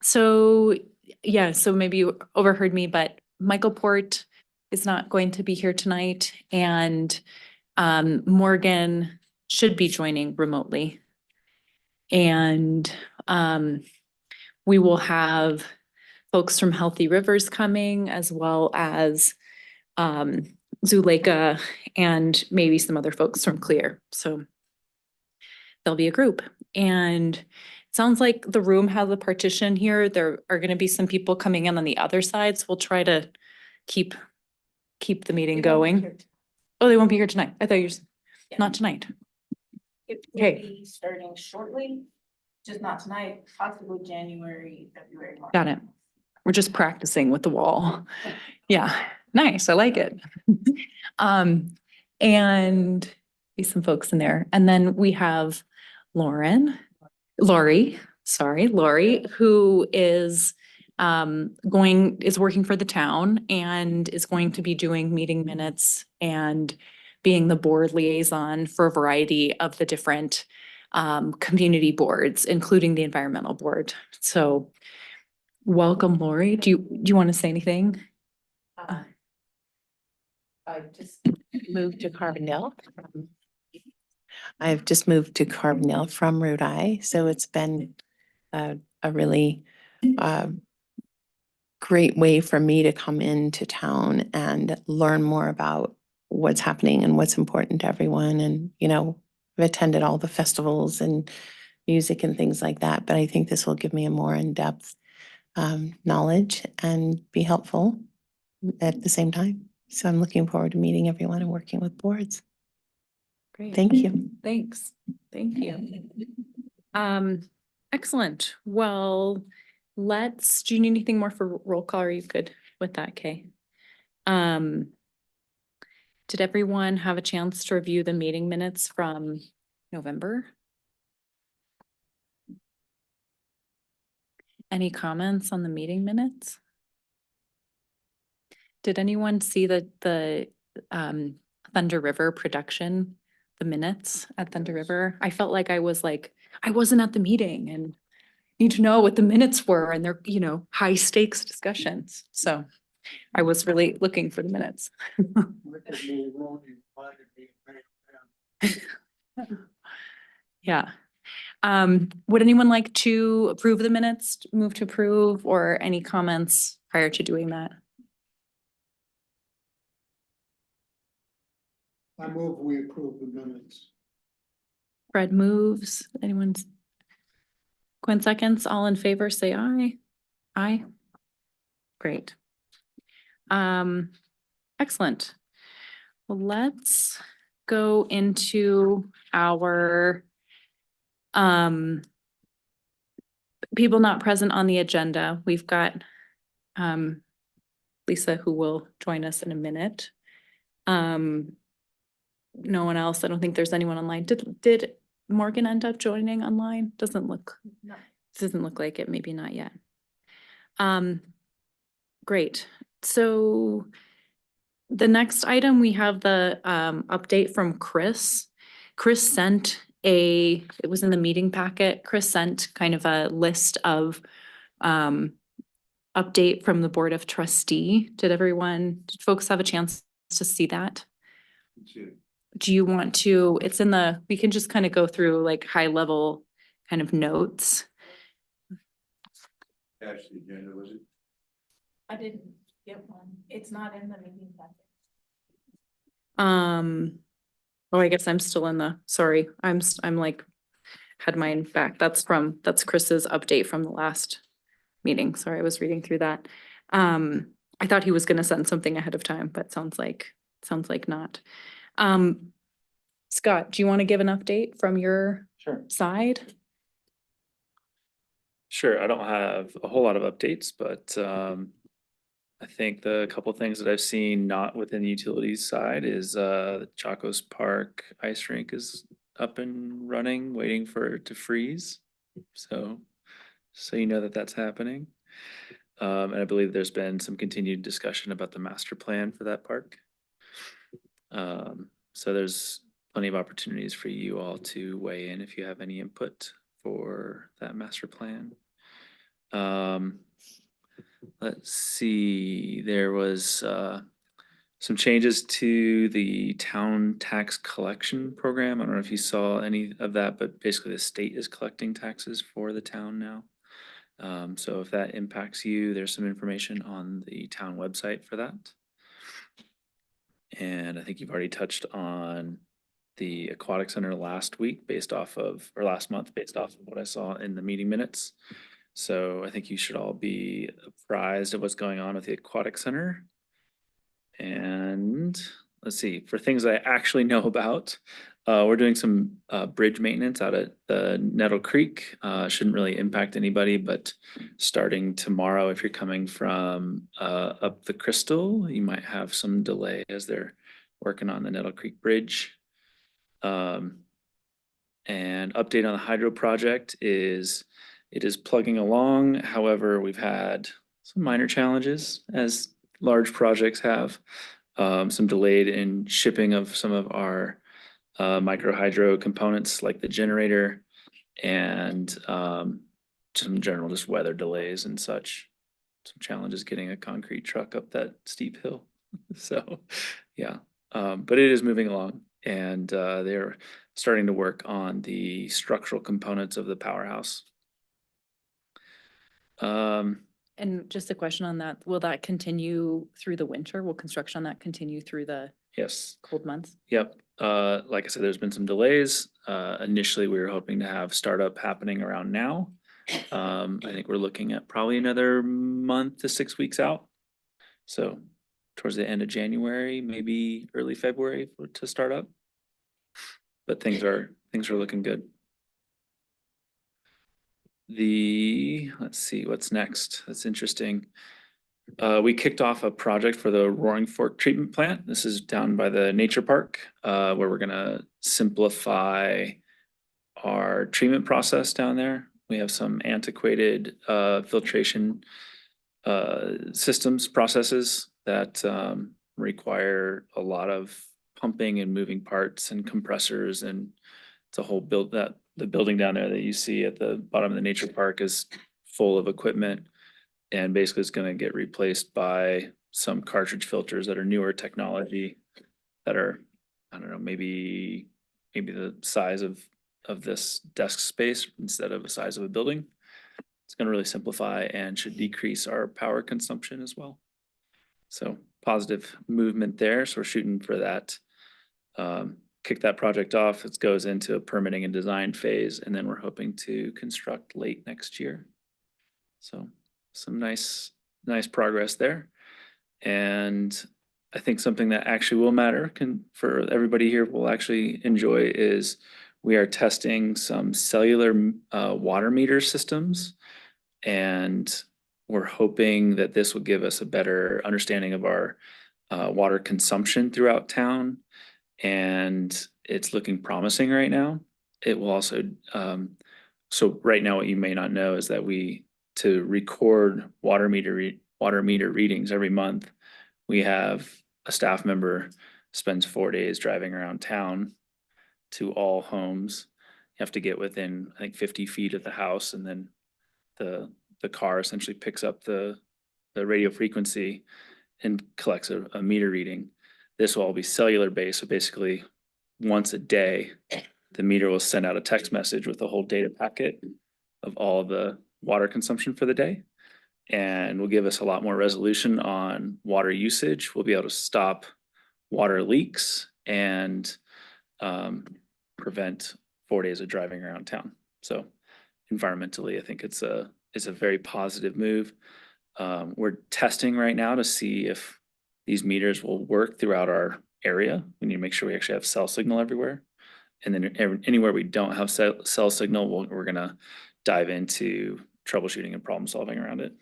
So yeah, so maybe you overheard me, but Michael Port is not going to be here tonight, and Morgan should be joining remotely. And we will have folks from Healthy Rivers coming, as well as Zuleika and maybe some other folks from CLEER. So there'll be a group. And it sounds like the room has a partition here. There are going to be some people coming in on the other side, so we'll try to keep the meeting going. Oh, they won't be here tonight. I thought you were not tonight. It will be starting shortly, just not tonight, possibly January, February, March. Got it. We're just practicing with the wall. Yeah, nice. I like it. And be some folks in there. And then we have Lori, who is working for the town and is going to be doing meeting minutes and being the board liaison for a variety of the different community boards, including the environmental board. So welcome, Lori. Do you want to say anything? I just moved to Carbondale. I've just moved to Carbondale from Route I, so it's been a really great way for me to come into town and learn more about what's happening and what's important to everyone. And, I've attended all the festivals and music and things like that, but I think this will give me a more in-depth knowledge and be helpful at the same time. So I'm looking forward to meeting everyone and working with boards. Great. Thank you. Thanks. Thank you. Excellent. Well, do you need anything more for roll call? Or are you good with that, Kay? Did everyone have a chance to review the meeting minutes from November? Any comments on the meeting minutes? Did anyone see the Thunder River production, the minutes at Thunder River? I felt like I wasn't at the meeting and need to know what the minutes were, and they're, high stakes discussions. So I was really looking for the minutes. Yeah. Would anyone like to approve the minutes, move to approve, or any comments prior to doing that? I move we approve the minutes. Fred moves. Quinn seconds. All in favor, say aye. Aye. Great. Excellent. Well, let's go into our people not present on the agenda. We've got Lisa, who will join us in a minute. No one else. I don't think there's anyone online. Did Morgan end up joining online? Doesn't look like it. Maybe not yet. Great. So the next item, we have the update from Chris. Chris sent it was in the meeting packet. Chris sent kind of a list of update from the Board of Trustee. Did folks have a chance to see that? Do you want to, we can just kind of go through like high level kind of notes. Actually, agenda, was it? I didn't get one. It's not in the meeting packet. Oh, I guess I'm still sorry. I'm like, had mine back. That's Chris's update from the last meeting. Sorry, I was reading through that. I thought he was gonna send something ahead of time, but sounds like not. Scott, do you want to give an update from your side? Sure. I don't have a whole lot of updates, but I think the couple things that I've seen not within the utilities side is the Chacos Park ice rink is up and running, waiting for it to freeze. So you know that's happening. And I believe there's been some continued discussion about the master plan for that park. So there's plenty of opportunities for you all to weigh in if you have any input for that master plan. Let's see, there was some changes to the town tax collection program. I don't know if you saw any of that, but basically the state is collecting taxes for the town now. So if that impacts you, there's some information on the town website for that. And I think you've already touched on the aquatic center last week or last month, based off of what I saw in the meeting minutes. So I think you should all be apprised of what's going on with the aquatic center. And let's see, for things I actually know about, we're doing some bridge maintenance out at the Nettle Creek. Shouldn't really impact anybody, but starting tomorrow, if you're coming from up the Crystal, you might have some delay as they're working on the Nettle Creek Bridge. And update on the hydro project is it is plugging along. However, we've had some minor challenges, as large projects have. Some delayed in shipping of some of our micro hydro components like the generator, and some general just weather delays and such. Some challenges getting a concrete truck up that steep hill. So yeah, but it is moving along, and they're starting to work on the structural components of the powerhouse. And just a question on that, will that continue through the winter? Will construction on that continue through the Yes. cold months? Yep. Like I said, there's been some delays. Initially, we were hoping to have startup happening around now. I think we're looking at probably another month to 6 weeks out. So towards the end of January, maybe early February to start up. But things are looking good. Let's see, what's next? That's interesting. We kicked off a project for the Roaring Fork treatment plant. This is down by the nature park, where we're gonna simplify our treatment process down there. We have some antiquated filtration systems, processes that require a lot of pumping and moving parts and compressors, and it's a whole the building down there that you see at the bottom of the nature park is full of equipment, and basically it's gonna get replaced by some cartridge filters that are newer technology that are, I don't know, maybe the size of this desk space instead of the size of a building. It's gonna really simplify and should decrease our power consumption as well. So positive movement there. So we're shooting for that. Kick that project off. It goes into a permitting and design phase, and then we're hoping to construct late next year. So some nice progress there. And I think something that actually will matter for everybody here will actually enjoy is we are testing some cellular water meter systems, and we're hoping that this will give us a better understanding of our water consumption throughout town, and it's looking promising right now. It will also, so right now what you may not know is that to record water meter readings every month, we have a staff member spends 4 days driving around town to all homes. You have to get within, I think, 50 feet of the house, and then the car essentially picks up the radio frequency and collects a meter reading. This will all be cellular based, so basically once a day, the meter will send out a text message with a whole data packet of all the water consumption for the day, and will give us a lot more resolution on water usage. We'll be able to stop water leaks and prevent 4 days of driving around town. So environmentally, I think it's a very positive move. We're testing right now to see if these meters will work throughout our area. We need to make sure we actually have cell signal everywhere. And then anywhere we don't have cell signal, we're gonna dive into troubleshooting and problem solving around it.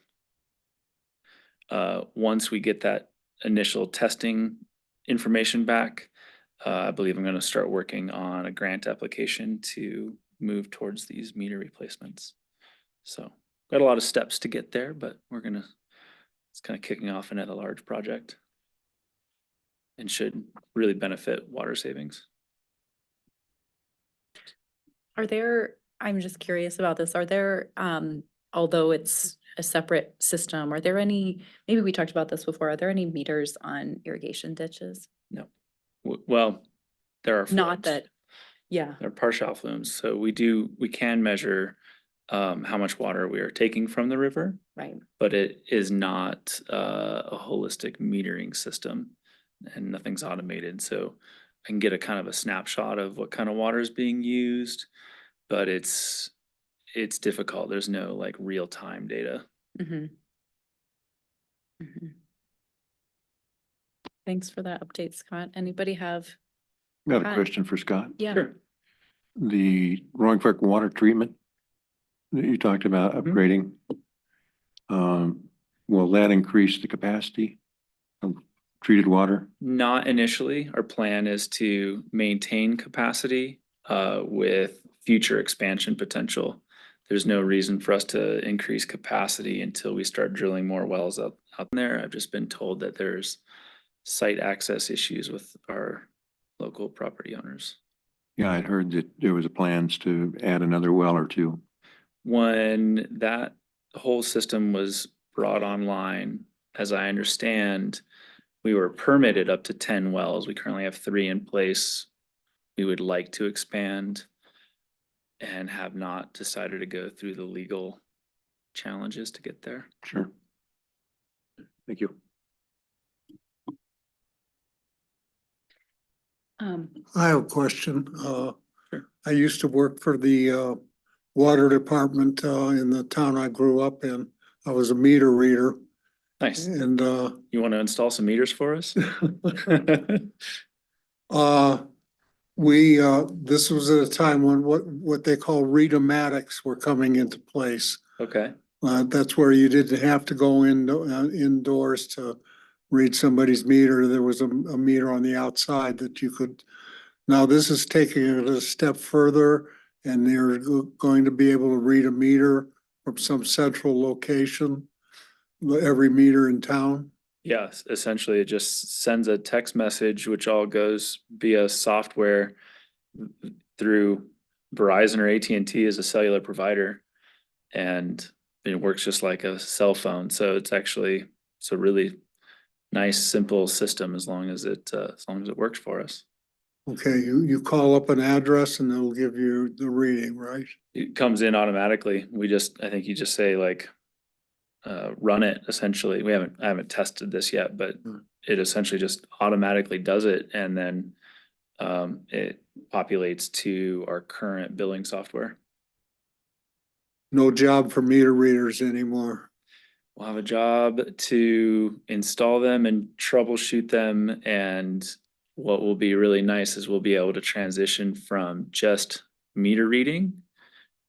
Once we get that initial testing information back, I believe I'm gonna start working on a grant application to move towards these meter replacements. So got a lot of steps to get there, but it's kind of kicking off another large project and should really benefit water savings. I'm just curious about this, although it's a separate system? Are there any, maybe we talked about this before, are there any meters on irrigation ditches? Well, there are. Not flumes. that, yeah, They're partial flumes, so we can measure how much water we are taking from the river, right. but it is not a holistic metering system and nothing's automated, so I can get a kind of a snapshot of what kind of water is being used, but it's difficult. There's no like real-time data. Mhm. Mhm. Thanks for that update, Scott. Anybody have? Got a Hi. question for Scott. Yeah. Sure. The Roaring Fork water treatment that you talked about Mhm. upgrading. Will that increase the capacity of treated water? Not initially. Our plan is to maintain capacity with future expansion potential. There's no reason for us to increase capacity until we start drilling more wells out there. I've just been told that there's site access issues with our local property owners. Yeah, I'd heard that there was plans to add another well or two. When that whole system was brought online, as I understand, we were permitted up to 10 wells. We currently have 3 in place. We would like to expand and have not decided to go through the legal challenges to get there. Sure. Thank you. I have a question. Sure. I used to work for the water department in the town I grew up in. I was a meter reader Nice. and You want to install some meters for us? this was at a time when what they call read-o-matics were coming into place. Okay. That's where you didn't have to go indoors to read somebody's meter. There was a meter on the outside that you could. Now this is taking it a step further, and they're going to be able to read a meter from some central location, every meter in town. Yes, essentially it just sends a text message, which all goes via software through Verizon or AT&T as a cellular provider. And it works just like a cell phone. So it's a really nice, simple system as long as it works for us. Okay, you call up an address and it'll give you the reading, right? It comes in automatically. I think you just say like, run it essentially. I haven't tested this yet, but it essentially just automatically does it. And then it populates to our current billing software. No job for meter readers anymore. We'll have a job to install them and troubleshoot them. And what will be really nice is we'll be able to transition from just meter reading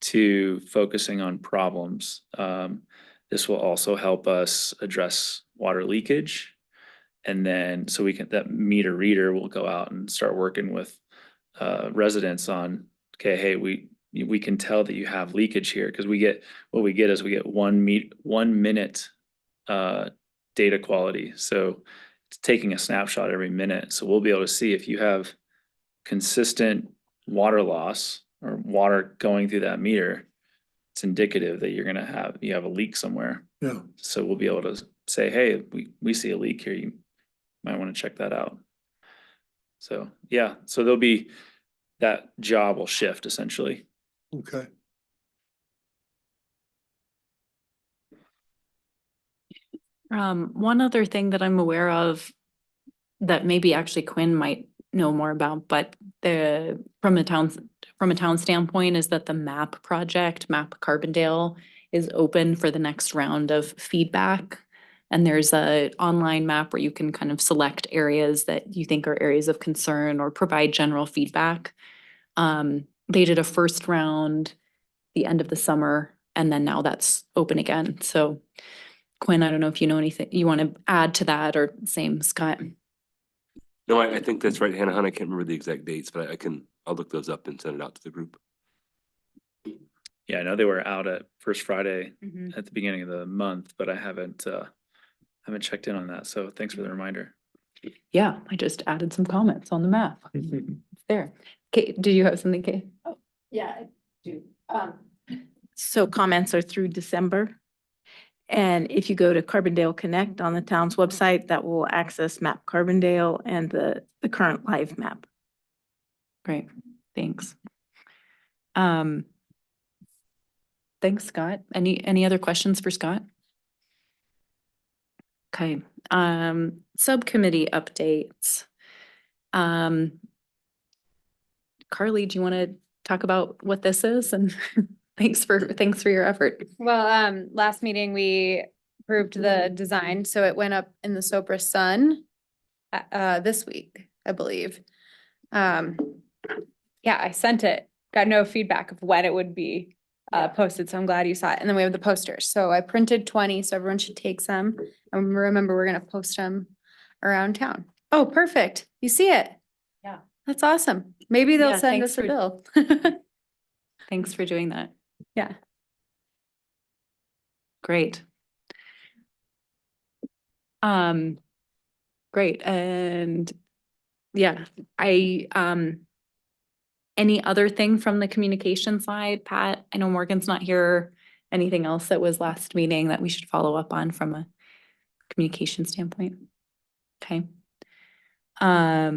to focusing on problems. This will also help us address water leakage. And then that meter reader will go out and start working with residents on, okay, hey, we can tell that you have leakage here, because we get 1 minute data quality. So it's taking a snapshot every minute. So we'll be able to see if you have consistent water loss or water going through that meter. It's indicative that you have a leak somewhere. Yeah. So we'll be able to say, hey, we see a leak here. You might want to check that out. So yeah, so that job will shift essentially. Okay. One other thing that I'm aware of that maybe actually Quinn might know more about, but from a town standpoint is that the MAP project, MAP Carbondale, is open for the next round of feedback. And there's a online map where you can kind of select areas that you think are areas of concern or provide general feedback. They did a first round the end of the summer, and then now that's open again. So Quinn, I don't know if you know anything you want to add to that, or same, Scott. No, I think that's right, Hannah. I can't remember the exact dates, but I'll look those up and send it out to the group. Yeah, I know they were out at First Friday Mhm. at the beginning of the month, but I haven't checked in on that. So thanks for the reminder. Yeah, I just added some comments on the map. It's there. Kate, do you have something, Kate? Yeah, I do. So comments are through December. And if you go to Carbondale Connect on the town's website, that will access map Carbondale and the current live map. Great, thanks. Thanks, Scott. Any other questions for Scott? Okay, subcommittee updates. Carly, do you want to talk about what this is? And thanks for your effort. Well, last meeting, we approved the design, so it went up in the Sopra Sun this week, I believe. Yeah, I sent it, got no feedback of when it would be posted, so I'm glad you saw it. And then we have the posters. So I printed 20, so everyone should take some. And remember, we're gonna post them around town. Oh, perfect. You see it? Yeah. That's awesome. Maybe they'll Yeah, send thanks us a for- bill. Thanks for doing that. Yeah. Great. Great, and yeah, any other thing from the communication side, Pat? I know Morgan's not here. Anything else that was last meeting that we should follow up on from a communication standpoint? Okay. How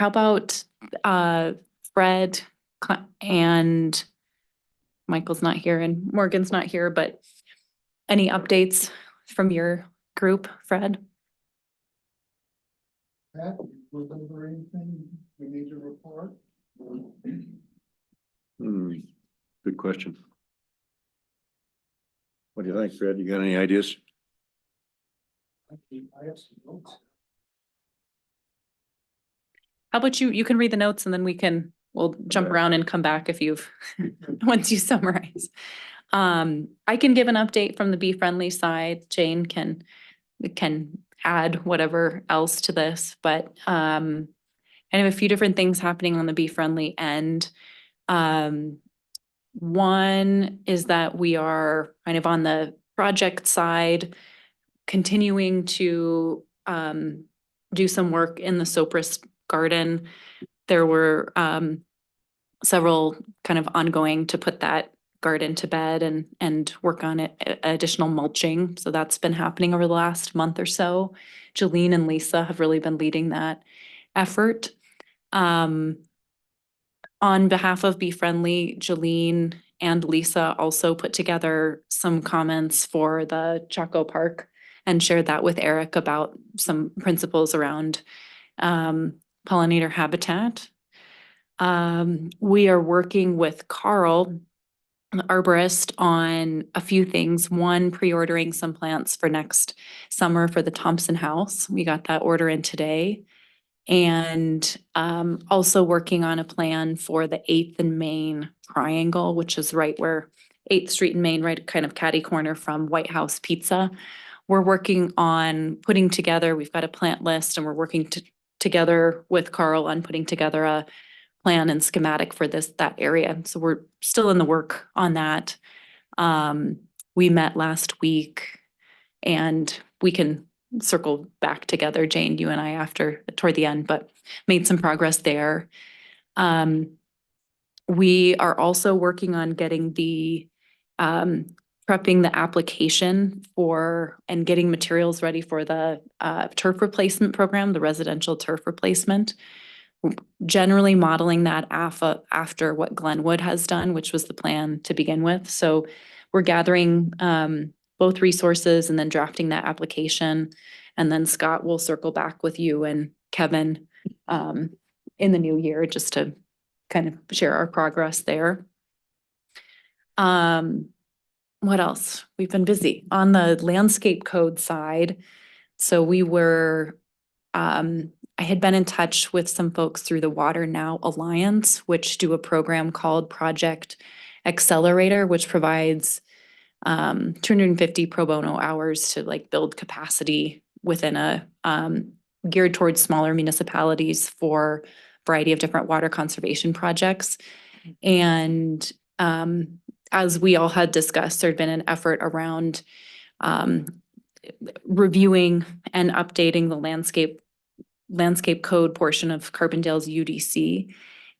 about Fred and Michael's not here and Morgan's not here, but any updates from your group, Fred? Pat, was there anything we need to report? Good question. What do you think, Fred? You got any ideas? I have some notes. How about you can read the notes and then we'll jump Okay. around and come back if you've, once you summarize. I can give an update from the Be Friendly side. Jane can add whatever else to this, but I have a few different things happening on the Be Friendly end. One is that we are kind of on the project side, continuing to do some work in the Sopris garden. There were several kind of ongoing to put that garden to bed and work on it, additional mulching. So that's been happening over the last month or so. Jolene and Lisa have really been leading that effort. On behalf of Be Friendly, Jolene and Lisa also put together some comments for the Chaco Park and shared that with Eric about some principles around pollinator habitat. We are working with Carl, the arborist, on a few things. One, pre-ordering some plants for next summer for the Thompson House. We got that order in today. And also working on a plan for the 8th and Main triangle, which is right where 8th Street and Main, right kind of catty corner from White House Pizza. We're working on putting together, we've got a plant list and we're working together with Carl on putting together a plan and schematic for that area. So we're still in the work on that. We met last week and we can circle back together, Jane, you and I toward the end, but made some progress there. We are also working on getting prepping the application and getting materials ready for the turf replacement program, the residential turf replacement. Generally modeling that after what Glenwood has done, which was the plan to begin with. So we're gathering both resources and then drafting that application. And then Scott will circle back with you and Kevin in the new year just to kind of share our progress there. What else? We've been busy on the landscape code side. So I had been in touch with some folks through the Water Now Alliance, which do a program called Project Accelerator, which provides 250 pro bono hours to like build capacity within a geared towards smaller municipalities for a variety of different water conservation projects. And as we all had discussed, there'd been an effort around reviewing and updating the landscape code portion of Carbondale's UDC.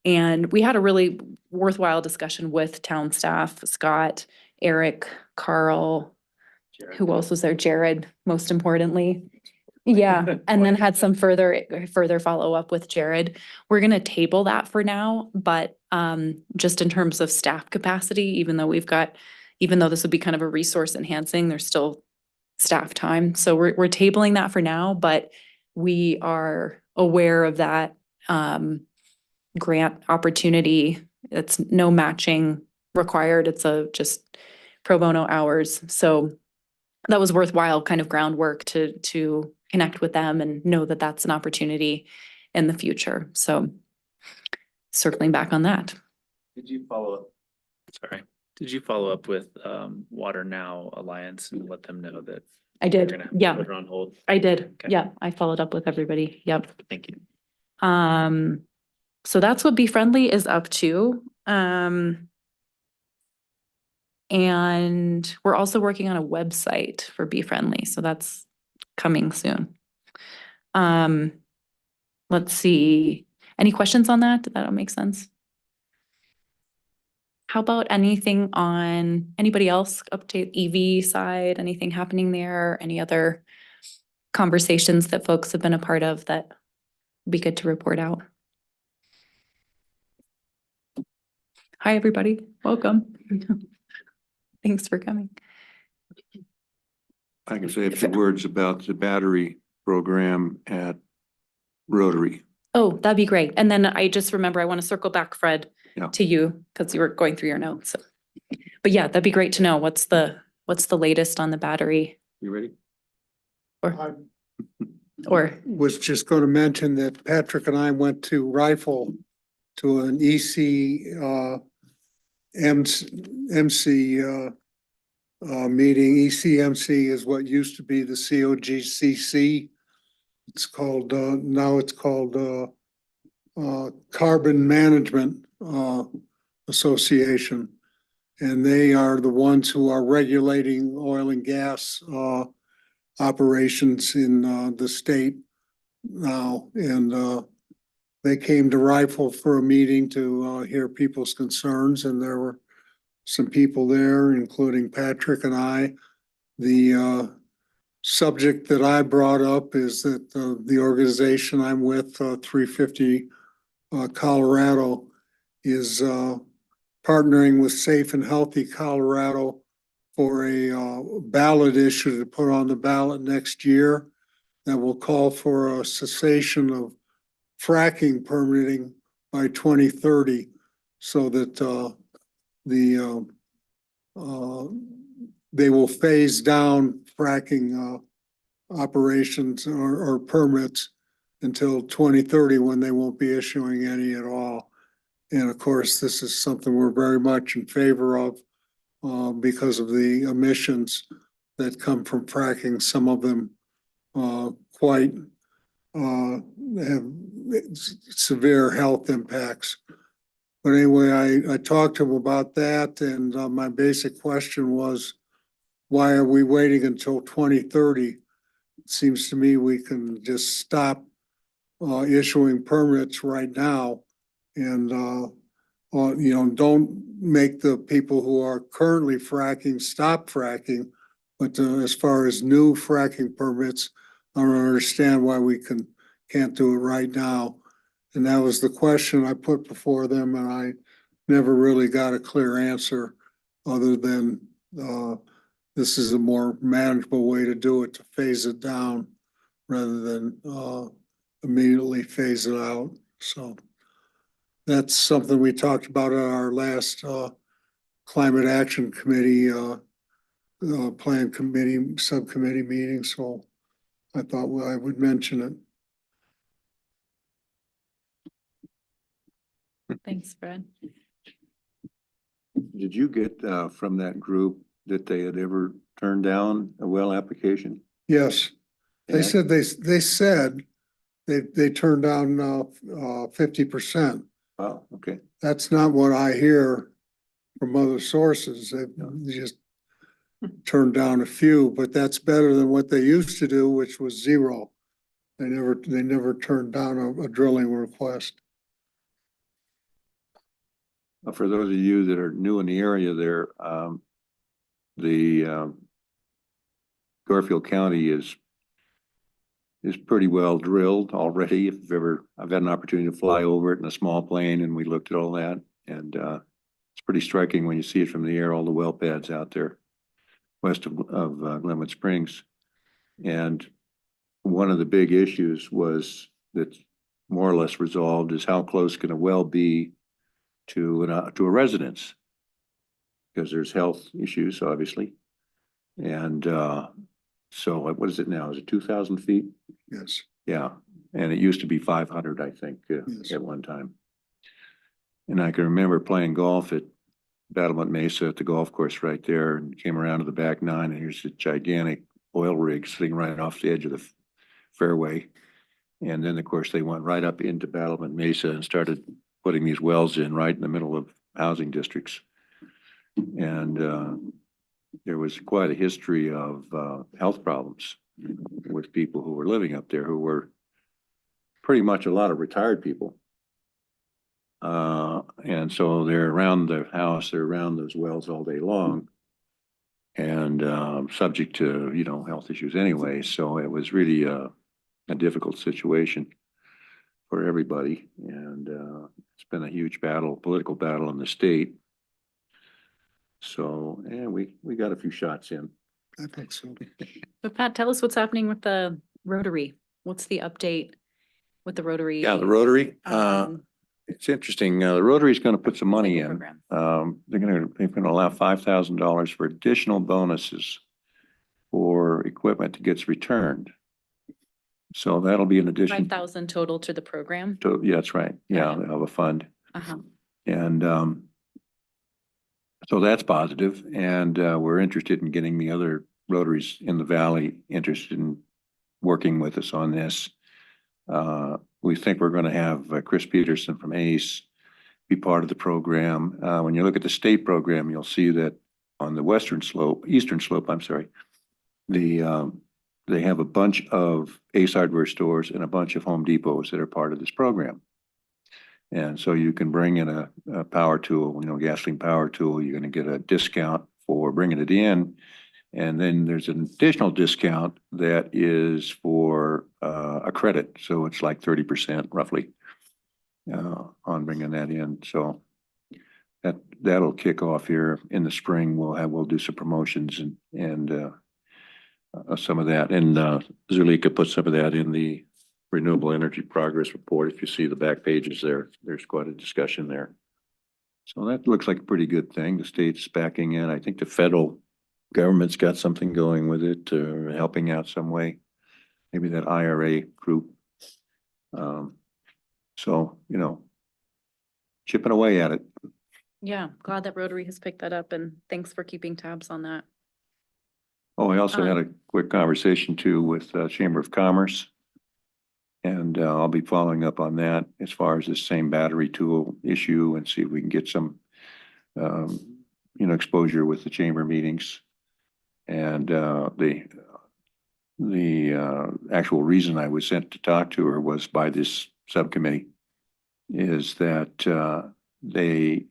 And we had a really worthwhile discussion with town staff, Scott, Eric, Carl, who else was there? Jared, most importantly. Yeah, and then had some further follow-up with Jared. We're gonna table that for now, but just in terms of staff capacity, even though this would be kind of a resource enhancing, there's still staff time. So we're tabling that for now, but we are aware of that grant opportunity. It's no matching required. It's just pro bono hours. So that was worthwhile kind of groundwork to connect with them and know that that's an opportunity in the future. So circling back on that. Did you follow up? Sorry. Did you follow up with Water Now Alliance and let them know that? I they're did. gonna Yeah, put it on hold? I did. Okay. Yeah, I followed up with everybody. Yep. Thank you. So that's what Be Friendly is up to. And we're also working on a website for Be Friendly, so that's coming soon. Let's see. Any questions on that? Did that all make sense? How about anything on anybody else update EV side? Anything happening there? Any other conversations that folks have been a part of that would be good to report out? Hi, everybody. Welcome. Thanks for coming. I can say a few words about the battery program at Rotary. Oh, that'd be great. And then I just remember, I want to circle back, Fred, Yeah. to you, because you were going through your notes. So. But yeah, that'd be great to know. What's the latest on the battery? You ready? I Or was just going to mention that Patrick and I went to Rifle to an MC meeting. ECMC is what used to be the COGCC. It's called, now it's called Carbon Management Association. And they are the ones who are regulating oil and gas operations in the state now. And they came to Rifle for a meeting to hear people's concerns, and there were some people there, including Patrick and I. The subject that I brought up is that the organization I'm with, 350 Colorado, is partnering with Safe and Healthy Colorado for a ballot issue to put on the ballot next year that will call for a cessation of fracking permitting by 2030, so that they will phase down fracking operations or permits until 2030, when they won't be issuing any at all. And of course, this is something we're very much in favor of because of the emissions that come from fracking. Some of them quite have severe health impacts. But anyway, I talked to him about that, and my basic question was, why are we waiting until 2030? It seems to me we can just stop issuing permits right now, and don't make the people who are currently fracking stop fracking. But as far as new fracking permits, I don't understand why we can't do it right now. And that was the question I put before them, and I never really got a clear answer, other than this is a more manageable way to do it, to phase it down rather than immediately phase it out. So that's something we talked about at our last Climate Action Committee Plan Committee Subcommittee meeting. So I thought I would mention it. thanks, Fred. Did you get from that group that they had ever turned down a well application? Yes, they And- said they turned down 50%. Oh, okay. That's not what I hear from other sources. They just turned down a few, but that's better than what they used to do, which was zero. They never turned down a drilling request. For those of you that are new in the area there, the Garfield County is pretty well drilled already. If you've ever, I've had an opportunity to fly over it in a small plane and we looked at all that. And it's pretty striking when you see it from the air, all the well pads out there west of Glenwood Springs. And one of the big issues was that's more or less resolved is how close can a well be to a residence? Because there's health issues, obviously. And so what is it now? Is it 2,000 feet? Yes. Yeah, and it used to be 500, I think, Yes. at one time. And I can remember playing golf at Battlement Mesa at the golf course right there, and came around to the back nine, and here's a gigantic oil rig sitting right off the edge of the fairway. And then, of course, they went right up into Battlement Mesa and started putting these wells in right in the middle of housing districts. And there was quite a history of health problems with people who were living up there, who were pretty much a lot of retired people. And so they're around the house, they're around those wells all day long, and subject to, you know, health issues anyway. So it was really a difficult situation for everybody. And it's been a huge battle, political battle in the state. So, yeah, we got a few shots in. I think so. But Pat, tell us what's happening with the Rotary. What's the update with the Rotary? Yeah, the Rotary, um, it's interesting. The Rotary's gonna put some money cycle in. program? They're gonna allow $5,000 for additional bonuses for equipment that gets returned. So that'll be an addition 5,000 total to the program? to, yeah, that's right. Yeah, Got it. they have a fund. Uh-huh. And so that's positive. And we're interested in getting the other Rotaries in the valley interested in working with us on this. We think we're going to have Chris Peterson from ACE be part of the program. When you look at the state program, you'll see that on the eastern slope, I'm sorry, they have a bunch of ACE hardware stores and a bunch of Home Depots that are part of this program. And so you can bring in a power tool, you know, gasoline power tool, you're going to get a discount for bringing it in. And then there's an additional discount that is for a credit. So it's like 30% roughly on bringing that in. So that'll kick off here in the spring. We'll do some promotions and some of that. And Zulika put some of that in the Renewable Energy Progress Report. If you see the back pages there, there's quite a discussion there. So that looks like a pretty good thing. The state's backing in. I think the federal government's got something going with it, helping out some way. Maybe that IRA group. So, you know, chipping away at it. Yeah, glad that Rotary has picked that up, and thanks for keeping tabs on that. Oh, I also had a quick conversation too with Chamber of Commerce. And I'll be following up on that as far as this same battery tool issue and see if we can get some, you know, exposure with the chamber meetings. And the actual reason I was sent to talk to her was by this subcommittee, is that the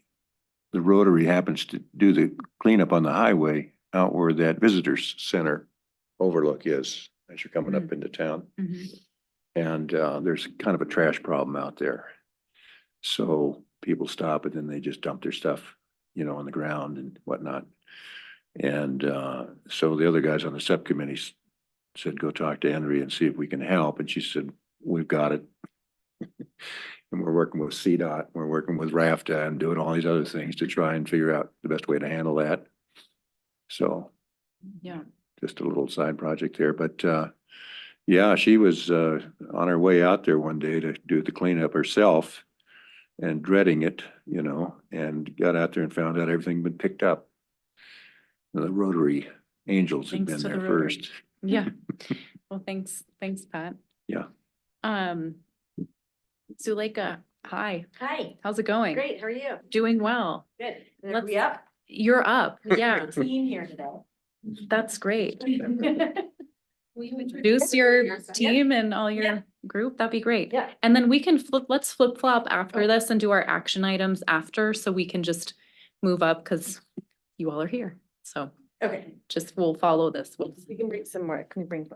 Rotary happens to do the cleanup on the highway out where that visitors center overlook is as you're coming up into town. Mhm. And there's kind of a trash problem out there. So people stop and then they just dump their stuff, you know, on the ground and whatnot. And so the other guys on the subcommittee said, go talk to Andrea and see if we can help. And she said, we've got it. And we're working with CDOT, we're working with RAFTA and doing all these other things to try and figure out the best way to handle that. So Yeah. just a little side project there, but yeah, she was on her way out there one day to do the cleanup herself and dreading it, you know, and got out there and found out everything had been picked up. The Rotary Angels had Thanks been to the there Rotary. first. Yeah. Well, thanks, Pat. Yeah. Zuleika, hi, Hi, how's it going? great, how are you? Doing well. Good. And Let's- are we up? You're up, yeah, Team here today. that's great. Will you Introduce your Yeah. team and all Yeah. your group, that'd be great. Yeah. And then we can let's flip flop after this and do our action items after, so we can just move up because you all are here. So Okay. Just we'll follow this. We can bring some more, can we bring?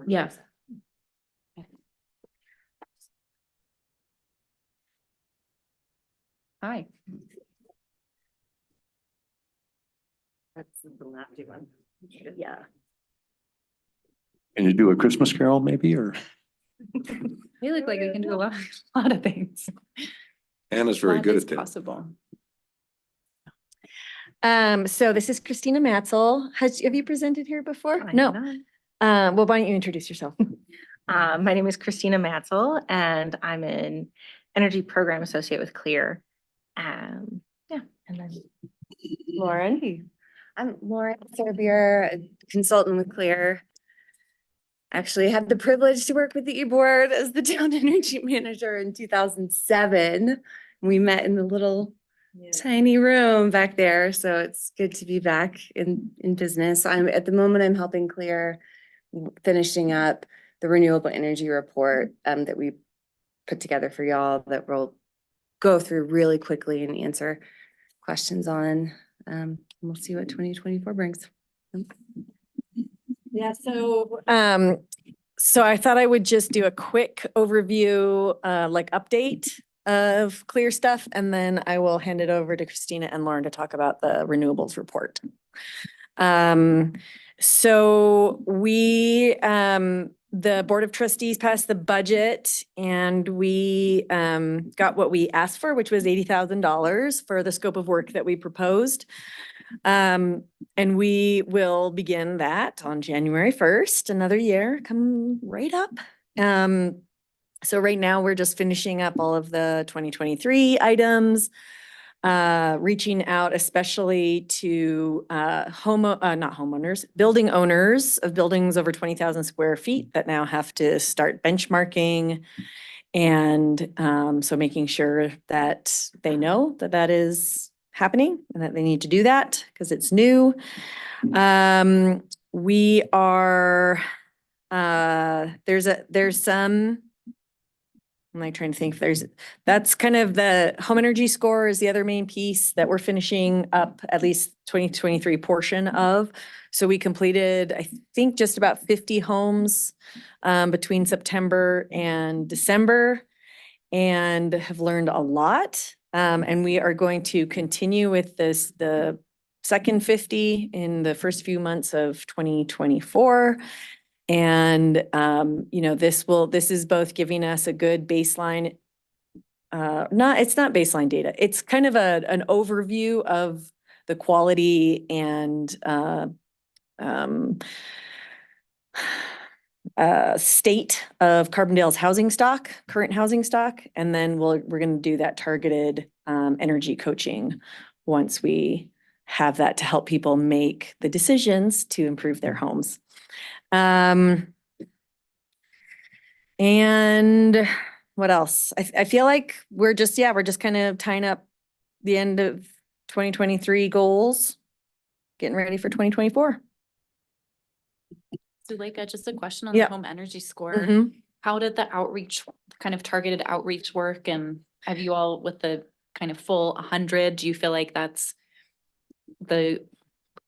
Yeah. Hi. That's the last one. Yeah. Can you do a Christmas carol maybe, or? We look like we can do a lot of things. Anna's very That good is at that. possible. So this is Christina Matzel. Have you presented here before? No. Well, why don't you introduce yourself? My name is Christina Matzel and I'm an energy program associate with CLEER. Yeah, and then Lauren? I'm Lauren Serbier, a consultant with CLEER. Actually had the privilege to work with the e-board as the town energy manager in 2007. We met in the little tiny room back there, so it's good to be back in business. At the moment I'm helping CLEER finishing up the renewable energy report that we put together for y'all that we'll go through really quickly and answer questions on. We'll see what 2024 brings. Yeah, so I thought I would just do a quick overview, like update of CLEER stuff, and then I will hand it over to Christina and Lauren to talk about the renewables report. So we, the Board of Trustees passed the budget and we got what we asked for, which was $80,000 for the scope of work that we proposed. And we will begin that on January 1st, another year, come right up. So right now we're just finishing up all of the 2023 items, reaching out especially to not homeowners, building owners of buildings over 20,000 square feet that now have to start benchmarking. And so making sure that they know that that is happening and that they need to do that because it's new. We are, there's some, I'm like trying to think if that's kind of the home energy score is the other main piece that we're finishing up at least 2023 portion of. So we completed, I think, just about 50 homes between September and December and have learned a lot. And we are going to continue with the second 50 in the first few months of 2024. And, this is both giving us a good baseline, it's not baseline data. It's kind of an overview of the quality and, state of Carbondale's housing stock, current housing stock. And then we're going to do that targeted, energy coaching once we have that to help people make the decisions to improve their homes. And what else? I feel like we're just kind of tying up the end of 2023 goals, getting ready for 2024. Zuleika, just a question on the home energy score. Mhm. How did the outreach, kind of targeted outreach work? And have you all with the kind of full 100, do you feel like that's the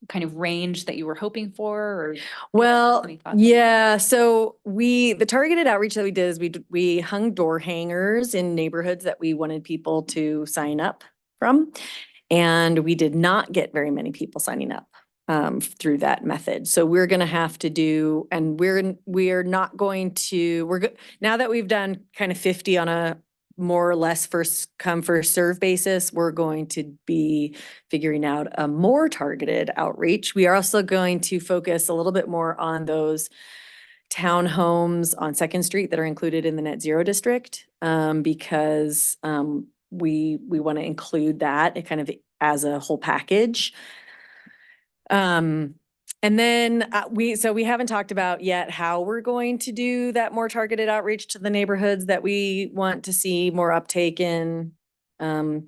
kind of range that you were hoping for? Or Well, any thoughts? yeah, so the targeted outreach that we did is we hung door hangers in neighborhoods that we wanted people to sign up from. And we did not get very many people signing up through that method. So we're going to have to do, and we're not going to, now that we've done kind of 50 on a more or less first come first serve basis, we're going to be figuring out a more targeted outreach. We are also going to focus a little bit more on those townhomes on 2nd Street that are included in the net zero district, because we want to include that kind of as a whole package. And then we haven't talked about yet how we're going to do that more targeted outreach to the neighborhoods that we want to see more uptake in. We're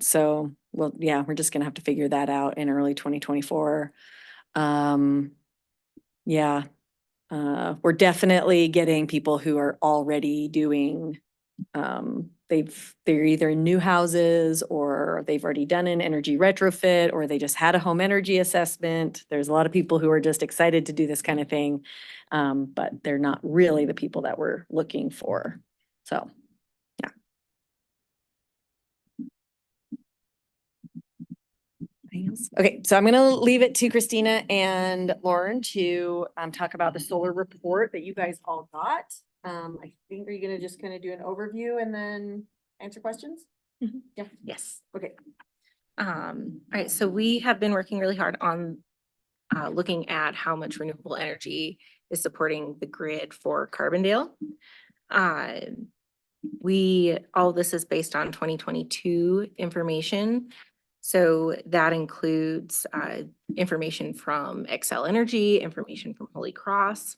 just gonna have to figure that out in early 2024. We're definitely getting people who are already doing they're either in new houses or they've already done an energy retrofit or they just had a home energy assessment. There's a lot of people who are just excited to do this kind of thing. But they're not really the people that we're looking for. So, yeah. Anything else? Okay, so I'm gonna leave it to Christina and Lauren to talk about the solar report that you guys all got. I think, are you gonna just kind of do an overview and then answer questions? Yeah. Yes. Okay. All right, so we have been working really hard on looking at how much renewable energy is supporting the grid for Carbondale. All of this is based on 2022 information. So that includes information from Xcel Energy, information from Holy Cross.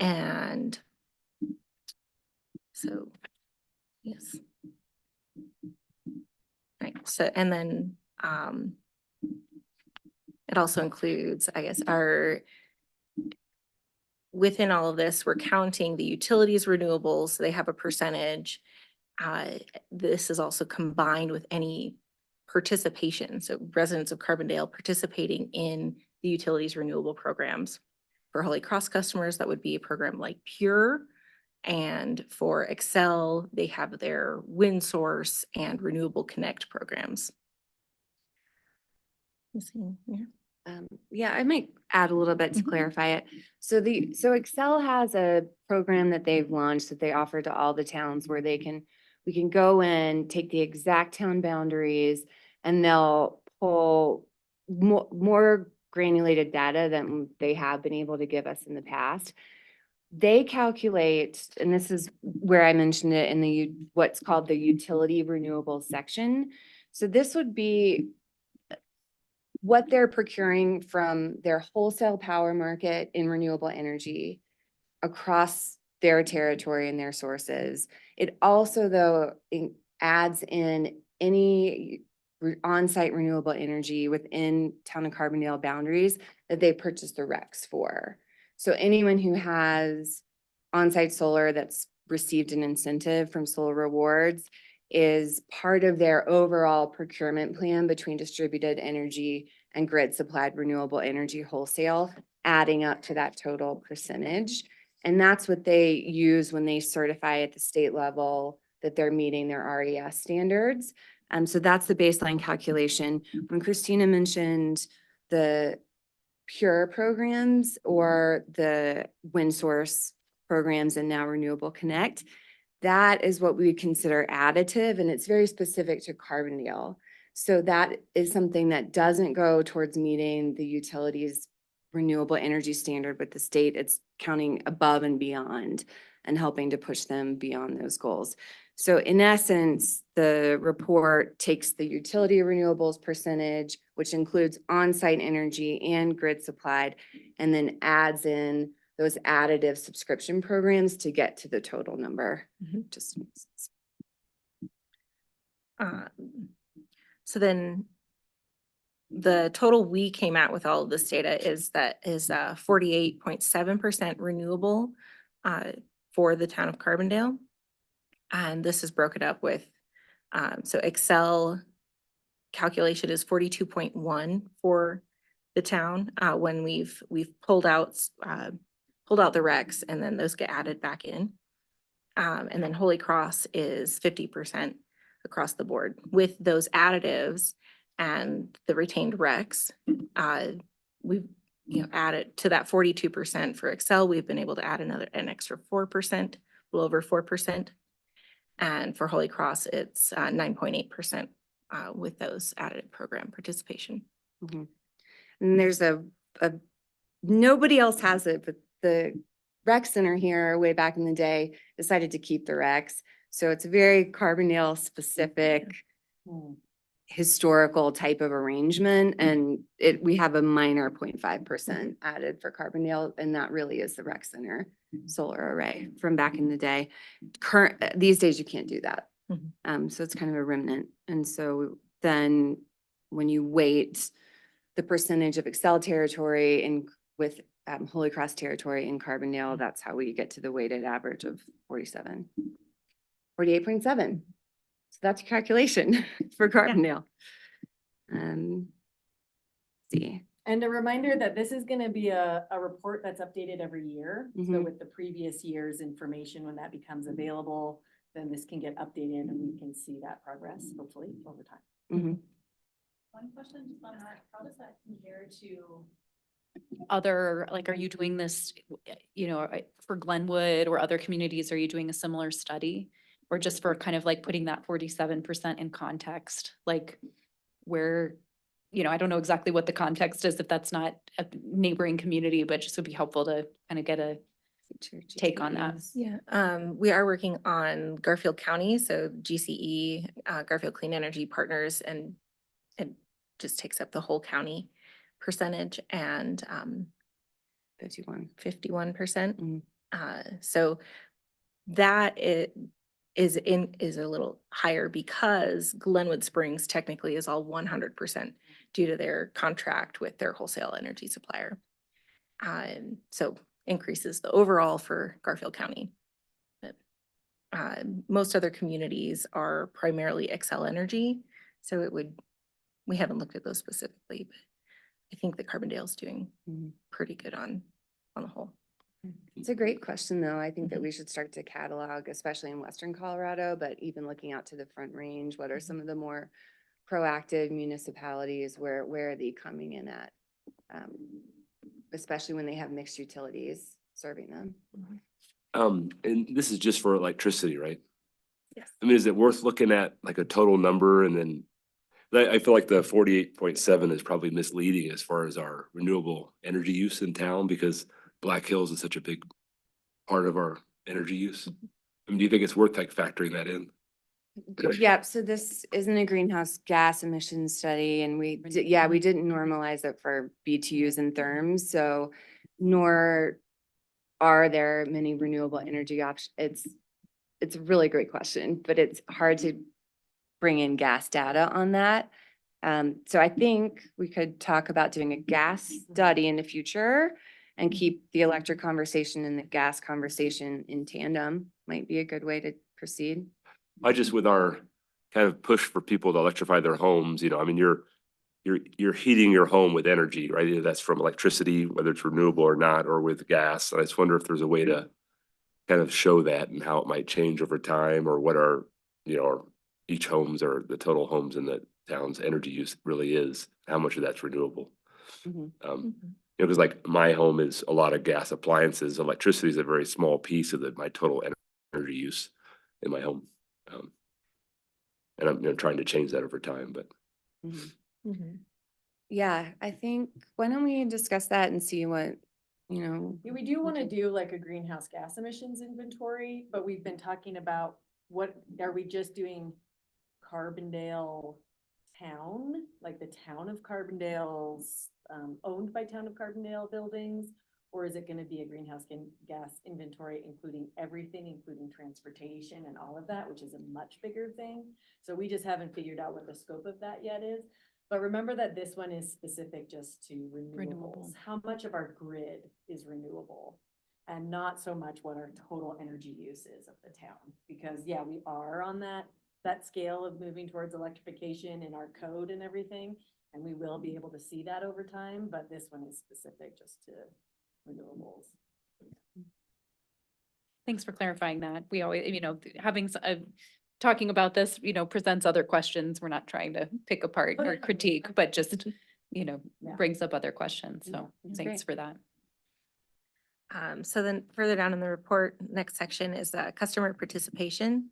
And so, yes. Right, so, and then it also includes, I guess, within all of this, we're counting the utilities renewables, so they have a percentage. This is also combined with any participation, so residents of Carbondale participating in the utilities renewable programs. For Holy Cross customers, that would be a program like PURE. And for Xcel, they have their Wind Source and Renewable Connect programs. Yeah, I might add a little bit to clarify it. So Xcel has a program that they've launched that they offer to all the towns where we can go in, take the exact town boundaries, and they'll pull more granulated data than they have been able to give us in the past. They calculate, and this is where I mentioned it in what's called the utility renewables section. So this would be what they're procuring from their wholesale power market in renewable energy across their territory and their sources. It also, though, adds in any on-site renewable energy within Town of Carbondale boundaries that they purchase the RECs for. So anyone who has on-site solar that's received an incentive from Solar Rewards is part of their overall procurement plan between distributed energy and grid supplied renewable energy wholesale, adding up to that total percentage. And that's what they use when they certify at the state level that they're meeting their RES standards. So that's the baseline calculation. When Christina mentioned the PURE programs or the Wind Source programs and now Renewable Connect, that is what we would consider additive, and it's very specific to Carbondale. So that is something that doesn't go towards meeting the utilities renewable energy standard with the state. It's counting above and beyond and helping to push them beyond those goals. So in essence, the report takes the utility renewables percentage, which includes on-site energy and grid supplied, and then adds in those additive subscription programs to get to the total number. Just makes sense. So then the total we came out with all of this data is 48.7% renewable for the town of Carbondale. And this is broken up with, so Xcel calculation is 42.1 for the town when we've pulled out the RECs and then those get added back in. And then Holy Cross is 50% across the board with those additives and the retained RECs. We've added to that 42% for Xcel. We've been able to add an extra 4%, a little over 4%. And for Holy Cross, it's 9.8% with those additive program participation. And there's nobody else has it, but the rec center here way back in the day decided to keep the recs. So it's a very Carbondale specific historical type of arrangement. And we have a minor 0.5% added for Carbondale, and that really is the rec center solar array from back in the day. These days you can't do that. So it's kind of a remnant. And so then when you weight the percentage of Xcel territory with Holy Cross territory in Carbondale, that's how we get to the weighted average of 47. 48.7. So that's your calculation for Carbondale. See. And a reminder that this is gonna be a report that's updated every year. So Mhm. with the previous year's information, when that becomes available, then this can get updated and we can see that progress, hopefully, over time. Mhm. One question just on that, how does that compare to? Other, like, are you doing this, you know, for Glenwood or other communities? Are you doing a similar study? Or just for kind of like putting that 47% in context, like where, you know, I don't know exactly what the context is if that's not a neighboring community, but just would be helpful to kind of get a take on that. Yeah, we are working on Garfield County, so GCE, Garfield Clean Energy Partners, and it just takes up the whole county percentage and 51%. Mhm. So that is a little higher because Glenwood Springs technically is all 100% due to their contract with their wholesale energy supplier. So increases the overall for Garfield County. But most other communities are primarily Xcel Energy, so we haven't looked at those specifically, but I think that Carbondale's doing Mhm. pretty good on the whole. It's a great question, though. I think that we should start to catalog, especially in Western Colorado, but even looking out to the Front Range, what are some of the more proactive municipalities? Where are they coming in at? Especially when they have mixed utilities serving them. And this is just for electricity, right? Yes. I mean, is it worth looking at like a total number and then? I feel like the 48.7 is probably misleading as far as our renewable energy use in town because Black Hills is such a big part of our energy use. I mean, do you think it's worth like factoring that in? Yep, so this isn't a greenhouse gas emissions study and we didn't normalize it for BTUs and therms, so nor are there many renewable energy options. It's a really great question, but it's hard to bring in gas data on that. So I think we could talk about doing a gas study in the future and keep the electric conversation and the gas conversation in tandem. Might be a good way to proceed. I just with our kind of push for people to electrify their homes, I mean, you're heating your home with energy, right? Either that's from electricity, whether it's renewable or not, or with gas. And I just wonder if there's a way to kind of show that and how it might change over time or what our, each homes or the total homes in the town's energy use really is, how much of that's renewable. Mhm. Because like my home is a lot of gas appliances, electricity is a very small piece of my total energy use in my home. And I'm trying to change that over time, but. Mhm. Yeah, I think, why don't we discuss that and see what, Yeah, we do want to do like a greenhouse gas emissions inventory, but we've been talking about are we just doing Carbondale town, like the town of Carbondale's owned by Town of Carbondale buildings? Or is it gonna be a greenhouse gas inventory, including everything, including transportation and all of that, which is a much bigger thing? So we just haven't figured out what the scope of that yet is. But remember that this one is specific just to renewables. Renewable. How much of our grid is renewable? And not so much what our total energy use is of the town. Because yeah, we are on that scale of moving towards electrification in our code and everything. And we will be able to see that over time, but this one is specific just to renewables. Thanks for clarifying that. We always, having, talking about this, presents other questions. We're not trying to pick apart or critique, but just, Yeah. brings up other questions. So That's thanks great. for that. So then further down in the report, next section is customer participation.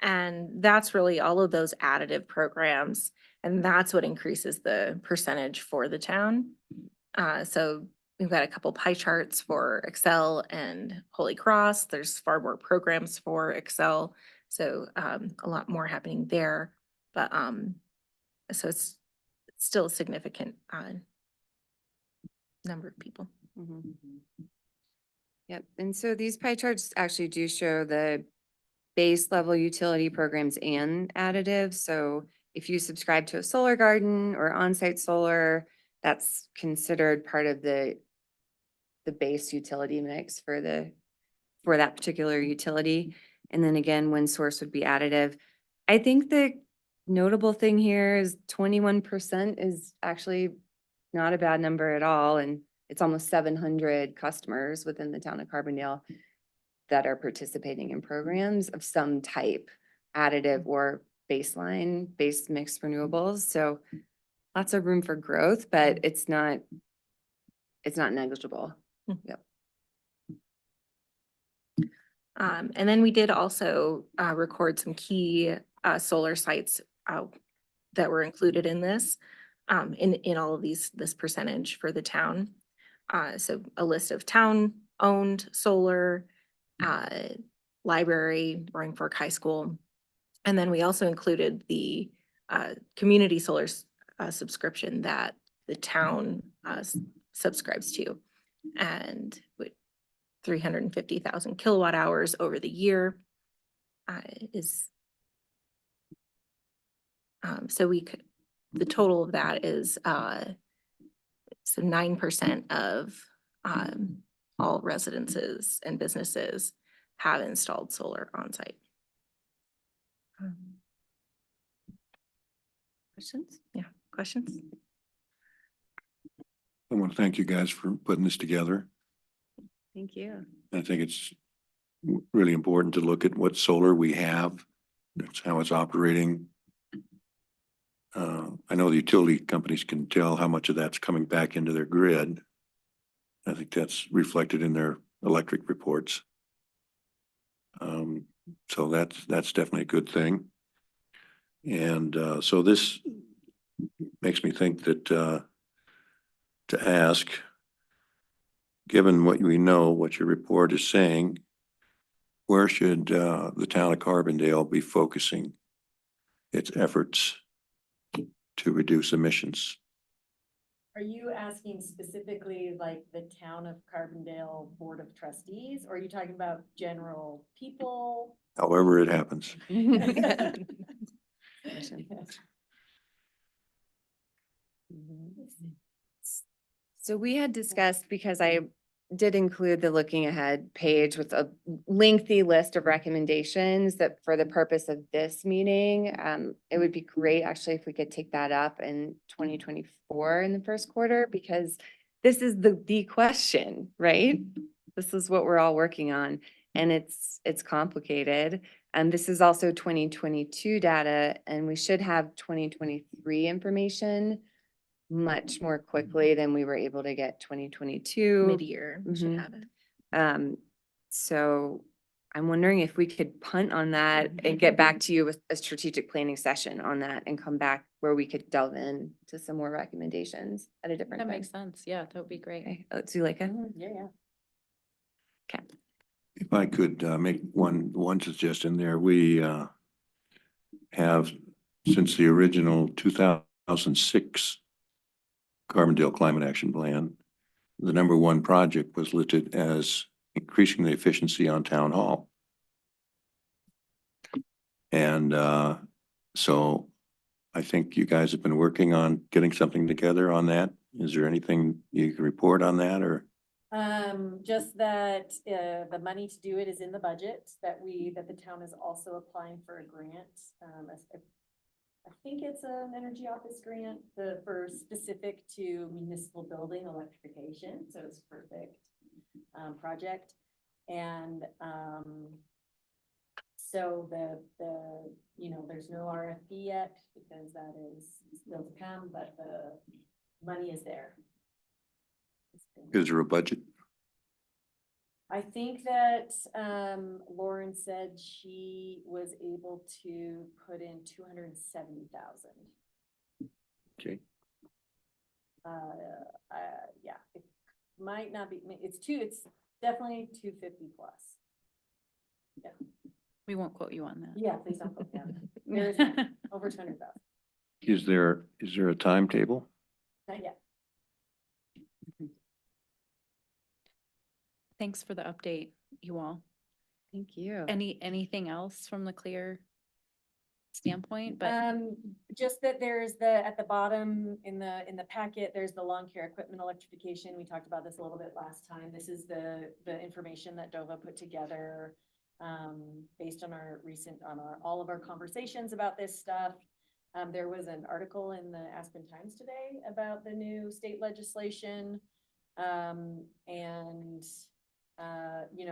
And that's really all of those additive programs. And that's what increases the percentage for the town. So we've got a couple pie charts for Xcel and Holy Cross. There's far more programs for Xcel. So a lot more happening there. But so it's still a significant number of people. Mhm. Yep, and so these pie charts actually do show the base level utility programs and additives. So if you subscribe to a solar garden or on-site solar, that's considered part of the base utility mix for that particular utility. And then again, one source would be additive. I think the notable thing here is 21% is actually not a bad number at all. And it's almost 700 customers within the town of Carbondale that are participating in programs of some type, additive or baseline, base mixed renewables. So lots of room for growth, but it's not negligible. Yep. And then we did also record some key solar sites that were included in this, in all of this percentage for the town. So a list of town-owned solar, library, Roaring Fork High School. And then we also included the community solar subscription that the town subscribes to. And with 350,000 kilowatt hours over the year is, so the total of that is, so 9% of all residences and businesses have installed solar on site. Questions? Yeah, questions? I want to thank you guys for putting this together. Thank you. I think it's really important to look at what solar we have. That's how it's operating. I know the utility companies can tell how much of that's coming back into their grid. I think that's reflected in their electric reports. So that's definitely a good thing. And so this makes me think that to ask, given what we know, what your report is saying, where should the town of Carbondale be focusing its efforts to reduce emissions? Are you asking specifically like the town of Carbondale Board of Trustees, or are you talking about general people? However it happens. So we had discussed, because I did include the looking ahead page with a lengthy list of recommendations that for the purpose of this meeting, it would be great actually if we could take that up in 2024 in the first quarter, because this is the question, right? This is what we're all working on, and it's complicated. And this is also 2022 data, and we should have 2023 information much more quickly than we were able to get 2022. Mid-year, we should Mhm. have it. So I'm wondering if we could punt on that and get back to you with a strategic planning session on that and come back where we could delve in to some more recommendations at a different That time. makes sense. Yeah, that would be great. Okay, Zuleika? Yeah. Okay. If I could make one suggestion there, we have, since the original 2006 Carbondale Climate Action Plan, the #1 project was listed as increasing the efficiency on Town Hall. And so I think you guys have been working on getting something together on that. Is there anything you can report on that, or? Just that the money to do it is in the budget, that the town is also applying for a grant. I think it's an energy office grant for specific to municipal building electrification, so it's perfect project. And so there's no RFP yet because that is still to come, but the money is there. Is there a budget? I think that Lauren said she was able to put in 270,000. Okay. Yeah, it might not be, it's definitely 250 plus. Yeah. We won't quote you on that. Yeah, please don't put that. There's over 200,000. Is there a timetable? Not yet. Thanks for the update, you all. Thank you. Anything else from the CLEER standpoint? But Just that there's at the bottom in the packet, there's the lawn care equipment electrification. We talked about this a little bit last time. This is the information that Dova put together based on all of our conversations about this stuff. There was an article in the Aspen Times today about the new state legislation. And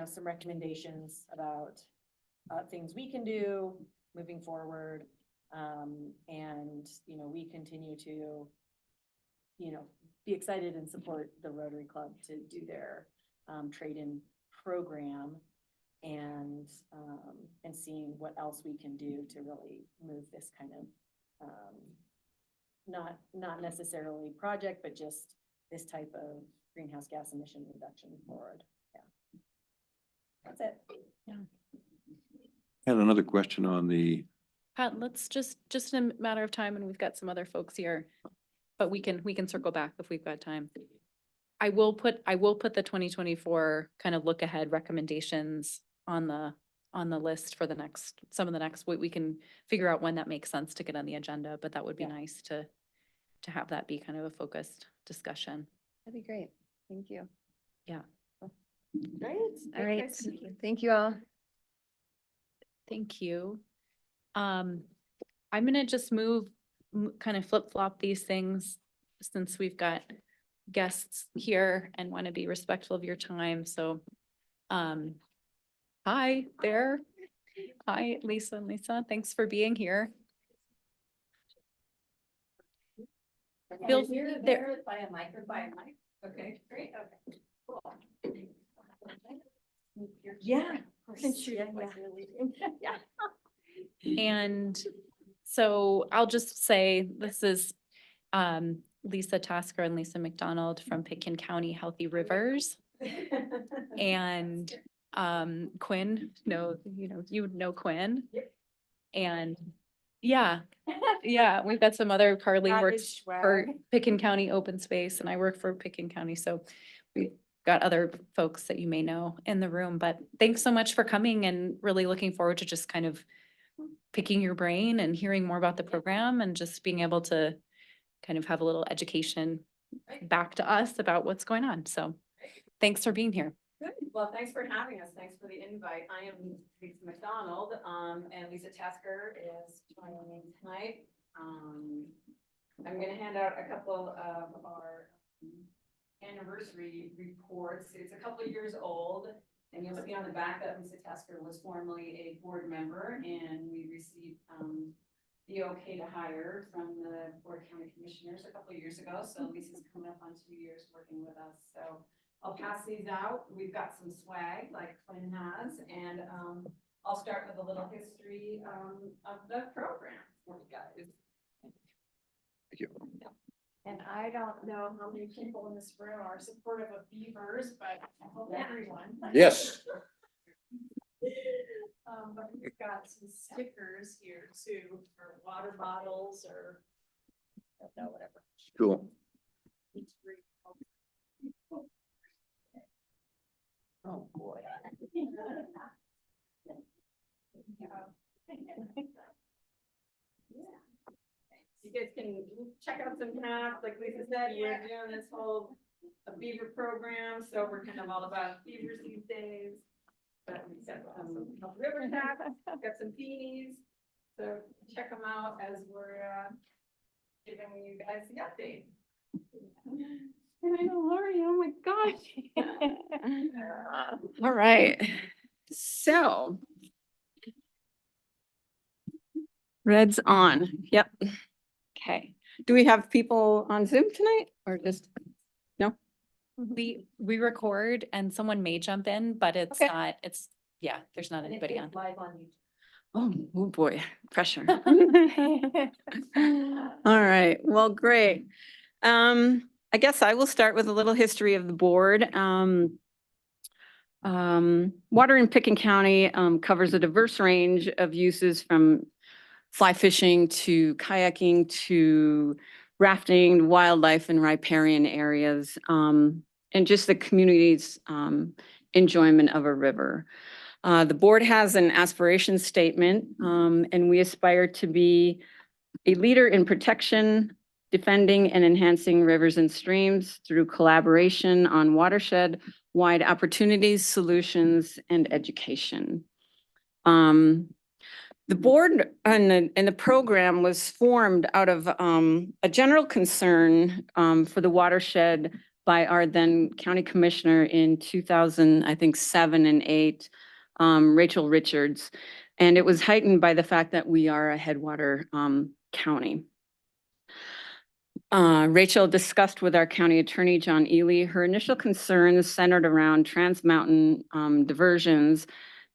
some recommendations about things we can do moving forward. We continue to, be excited and support the Rotary Club to do their trade-in program and seeing what else we can do to really move this kind of not necessarily project, but just this type of greenhouse gas emission reduction forward. Yeah. That's it. Had another question on the, Pat, let's just in a matter of time, and we've got some other folks here, but we can circle back if we've got time. I will put the 2024 kind of look ahead recommendations on the list for some of the next, we can figure out when that makes sense to get on the agenda, but that would be nice to have that be kind of a focused discussion. That'd be great. Thank you. Yeah. Great. All right. Thank you all. Thank you. I'm gonna just kind of flip-flop these things since we've got guests here and want to be respectful of your time. So, hi there. Hi, Lisa and Lisa. Thanks for being here. Bill, there. By a mic. Okay, great. Okay, cool. Yeah. And so I'll just say, this is Lisa Tasker and Lisa McDonald from Pitkin County Healthy Rivers. And Quinn, you know Quinn. And yeah, we've got some other, Carly works for Pitkin County Open Space and I work for Pitkin County. So we've got other folks that you may know in the room, but thanks so much for coming and really looking forward to just kind of picking your brain and hearing more about the program and just being able to kind of have a little education back to us about what's going on. So thanks for being here. Good. Well, thanks for having us. Thanks for the invite. I am Lisa McDonald, and Lisa Tasker is joining me tonight. I'm going to hand out a couple of our anniversary reports. It's a couple of years old, and you'll see on the back that Lisa Tasker was formerly a board member, and we received the okay to hire from the Board of County Commissioners a couple of years ago. So Lisa's coming up on 2 years working with us. So I'll pass these out. We've got some swag like Quinn has, and I'll start with a little history of the program for you guys. thank you. And I don't know how many people in this room are supportive of beavers, but I hope everyone. Yes. But we've got some stickers here too for water bottles or I don't know, whatever. Cool. Oh, boy. You guys can check out some hats. Like Lisa said, we're doing this whole beaver program, so we're kind of all about beavers these days. But we've got some river hats, got some beanies, so check them out as we're giving you guys the update. And I know Lori, oh my gosh. All right, so. Red's on, yep. Okay, do we have people on Zoom tonight or just, no? We record and someone may jump in, but it's Okay. not, there's not anybody on. Live on YouTube. Oh boy, pressure. All right, well, great. I guess I will start with a little history of the board. Water in Pitkin County covers a diverse range of uses from fly fishing to kayaking to rafting, wildlife and riparian areas, and just the community's enjoyment of a river. The board has an aspiration statement, and we aspire to be a leader in protection, defending and enhancing rivers and streams through collaboration on watershed-wide opportunities, solutions, and education. The board and the program was formed out of a general concern for the watershed by our then county commissioner in 2000, I think 7 and 8, Rachel Richards. And it was heightened by the fact that we are a headwater county. Rachel discussed with our county attorney, John Ely, her initial concerns centered around trans-mountain diversions,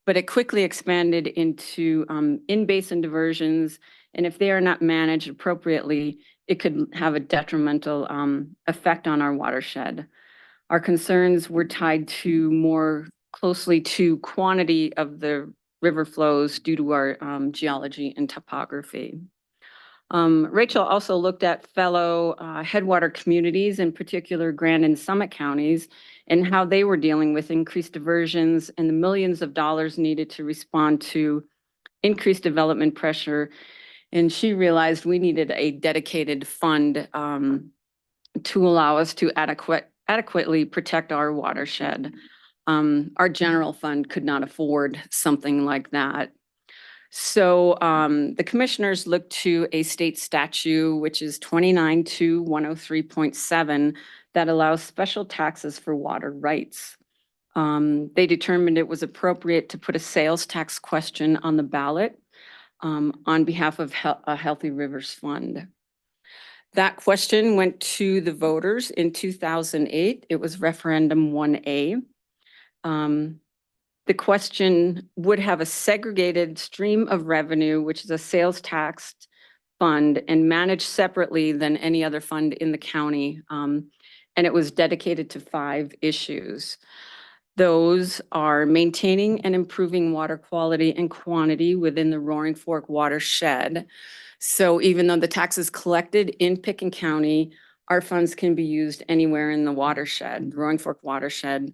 but it quickly expanded into in-basin diversions. And if they are not managed appropriately, it could have a detrimental effect on our watershed. Our concerns were tied to more closely to quantity of the river flows due to our geology and topography. Rachel also looked at fellow headwater communities, in particular Grand and Summit counties, and how they were dealing with increased diversions and the millions of dollars needed to respond to increased development pressure. And she realized we needed a dedicated fund to allow us to adequately protect our watershed. Our general fund could not afford something like that. So the commissioners looked to a state statute, which is 29-103.7, that allows special taxes for water rights. They determined it was appropriate to put a sales tax question on the ballot on behalf of a Healthy Rivers Fund. That question went to the voters in 2008. It was referendum 1A. The question would have a segregated stream of revenue, which is a sales tax fund, and managed separately than any other fund in the county. And it was dedicated to 5 issues. Those are maintaining and improving water quality and quantity within the Roaring Fork watershed. So even though the tax is collected in Pitkin County, our funds can be used anywhere in the watershed, Roaring Fork watershed,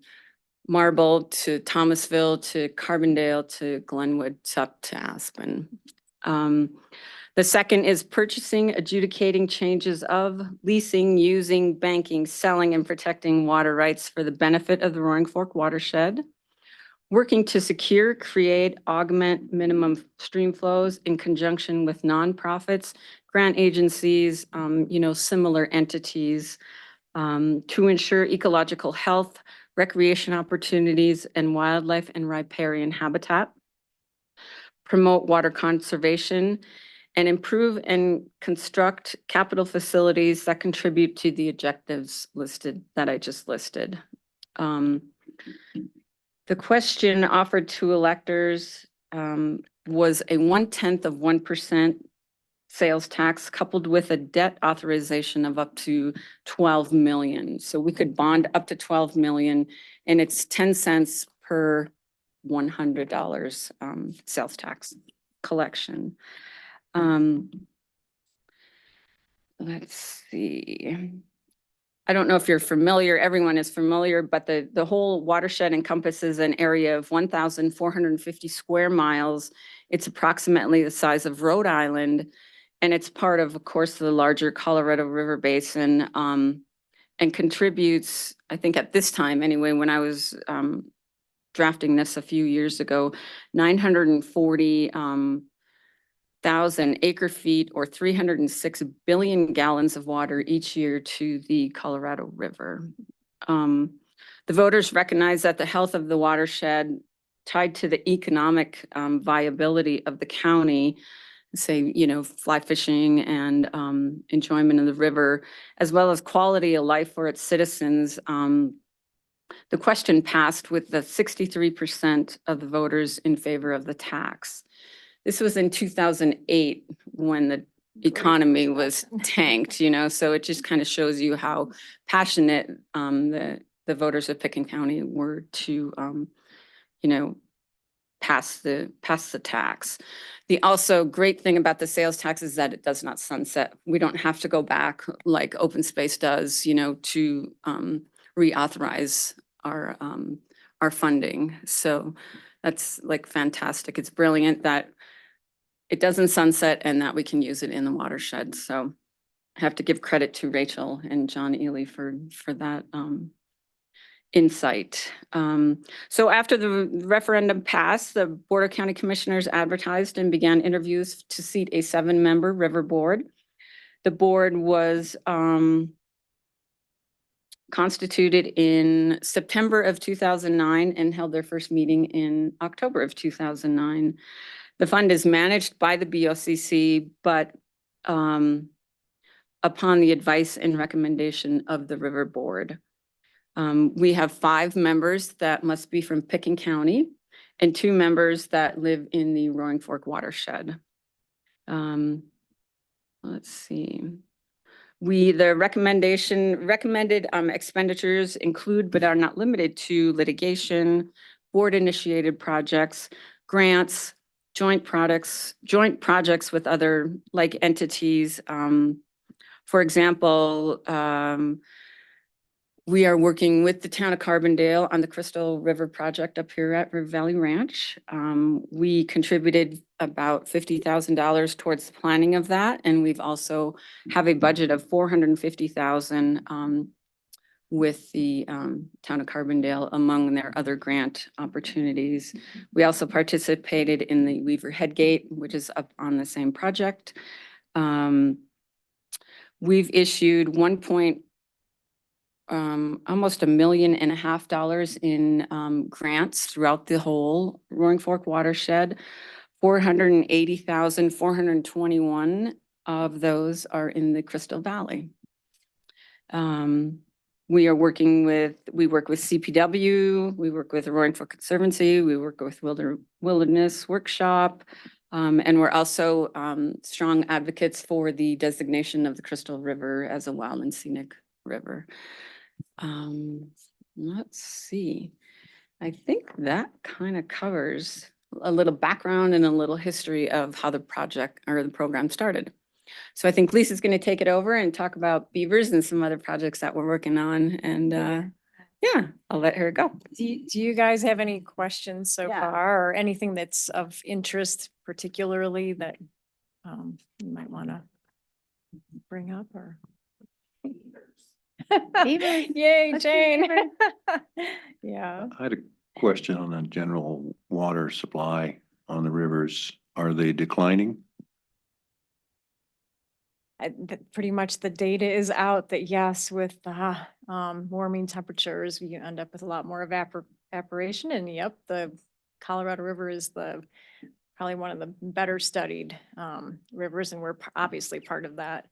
Marble to Thomasville to Carbondale to Glenwood up to Aspen. The second is purchasing, adjudicating changes of, leasing, using, banking, selling, and protecting water rights for the benefit of the Roaring Fork watershed. Working to secure, create, augment minimum stream flows in conjunction with nonprofits, grant agencies, similar entities to ensure ecological health, recreation opportunities, and wildlife and riparian habitat, promote water conservation, and improve and construct capital facilities that contribute to the objectives that I just listed. The question offered to electors was a 0.1% sales tax coupled with a debt authorization of up to 12 million. So we could bond up to 12 million, and it's 10 cents per $100 sales tax collection. Let's see. I don't know if you're familiar, everyone is familiar, but the whole watershed encompasses an area of 1,450 square miles. It's approximately the size of Rhode Island. And it's part of course, the larger Colorado River Basin and contributes, I think at this time anyway, when I was drafting this a few years ago, 940,000 acre feet or 306 billion gallons of water each year to the Colorado River. The voters recognize that the health of the watershed tied to the economic viability of the county, say, fly fishing and enjoyment of the river, as well as quality of life for its citizens. The question passed with the 63% of the voters in favor of the tax. This was in 2008 when the economy was tanked, so it just kind of shows you how passionate the voters of Pitkin County were to, pass the tax. The also great thing about the sales tax is that it does not sunset. We don't have to go back like open space does, to reauthorize our funding. So that's like fantastic. It's brilliant that it doesn't sunset and that we can use it in the watershed. So I have to give credit to Rachel and John Ely for that insight. So after the referendum passed, the Board of County Commissioners advertised and began interviews to seat a 7-member river board. The board was constituted in September of 2009 and held their first meeting in October of 2009. The fund is managed by the BOCC, but upon the advice and recommendation of the River Board. We have 5 members that must be from Pitkin County and 2 members that live in the Roaring Fork watershed. Let's see. The recommended expenditures include but are not limited to litigation, board-initiated projects, grants, joint projects with other like entities. For example, we are working with the town of Carbondale on the Crystal River project up here at River Valley Ranch. We contributed about $50,000 towards the planning of that, and we've also have a budget of $450,000 with the town of Carbondale among their other grant opportunities. We also participated in the Weaver Headgate, which is up on the same project. We've issued almost $1.5 million in grants throughout the whole Roaring Fork watershed. 480,421 of those are in the Crystal Valley. We work with CPW, we work with the Roaring Fork Conservancy, we work with Wilderness Workshop, and we're also strong advocates for the designation of the Crystal River as a wild and scenic river. Let's see. I think that kind of covers a little background and a little history of how the project or the program started. So I think Lisa's going to take it over and talk about beavers and some other projects that we're working on. And yeah, I'll let her go. Do you guys have any questions so Yeah. far or anything that's of interest particularly that you might want to bring up or? Beavers. Yay, Let's do Jane. beavers. Yeah. I had a question on the general water supply on the rivers. Are they declining? Pretty much the data is out that yes, with the warming temperatures, we end up with a lot more evaporation. And yep, the Colorado River is probably one of the better studied rivers, and we're obviously part of that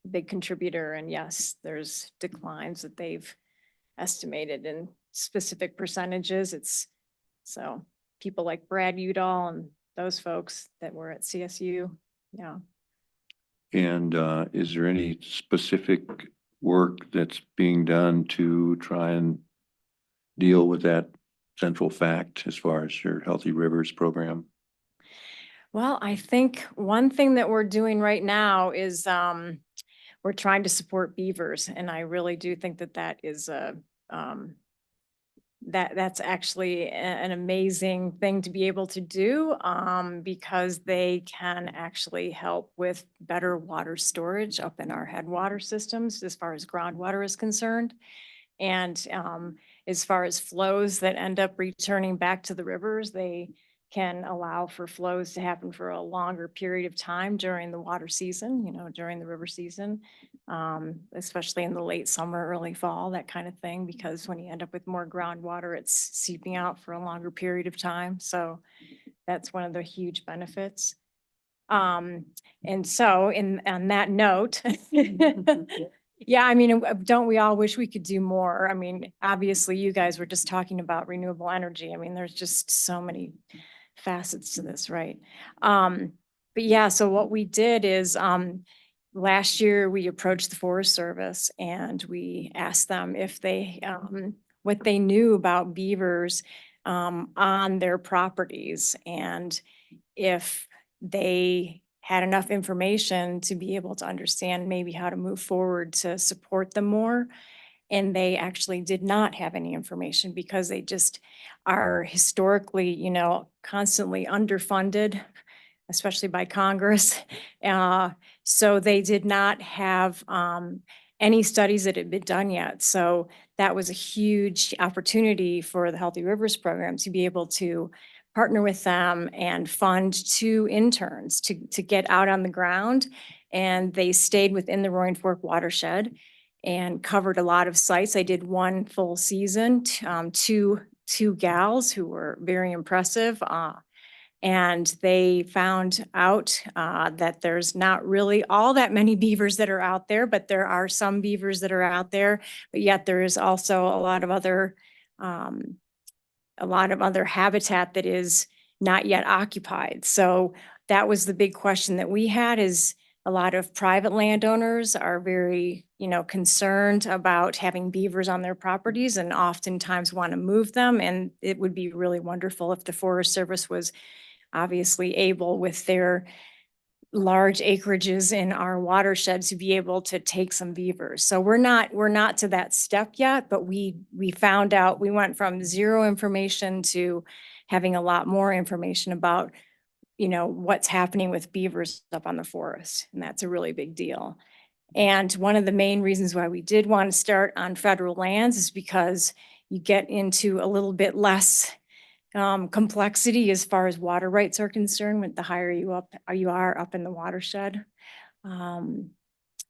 big contributor. And yes, there's declines that they've estimated in specific percentages. So people like Brad Udall and those folks that were at CSU, yeah. And is there any specific work that's being done to try and deal with that central fact as far as your Healthy Rivers program? Well, I think one thing that we're doing right now is we're trying to support beavers. And I really do think that is that's actually an amazing thing to be able to do because they can actually help with better water storage up in our headwater systems as far as groundwater is concerned. And as far as flows that end up returning back to the rivers, they can allow for flows to happen for a longer period of time during the water season, during the river season, especially in the late summer, early fall, that kind of thing, because when you end up with more groundwater, it's seeping out for a longer period of time. So that's one of the huge benefits. And so on that note, yeah, I mean, don't we all wish we could do more? I mean, obviously you guys were just talking about renewable energy. I mean, there's just so many facets to this, right? But yeah, so what we did is last year we approached the Forest Service and we asked them if they what they knew about beavers on their properties and if they had enough information to be able to understand maybe how to move forward to support them more. And they actually did not have any information because they just are historically, constantly underfunded, especially by Congress. So they did not have any studies that had been done yet. So that was a huge opportunity for the Healthy Rivers program to be able to partner with them and fund 2 interns to get out on the ground. And they stayed within the Roaring Fork watershed and covered a lot of sites. I did 1 full season, two gals who were very impressive. And they found out that there's not really all that many beavers that are out there, but there are some beavers that are out there. But yet there is also a lot of other habitat that is not yet occupied. So that was the big question that we had. Is a lot of private landowners are very, concerned about having beavers on their properties and oftentimes want to move them. And it would be really wonderful if the Forest Service was obviously able, with their large acreages in our watershed, to be able to take some beavers. So we're not to that step yet, but we found out, we went from 0 information to having a lot more information about, what's happening with beavers up on the forest. And that's a really big deal. And one of the main reasons why we did want to start on federal lands is because you get into a little bit less complexity as far as water rights are concerned, with the higher you are up in the watershed.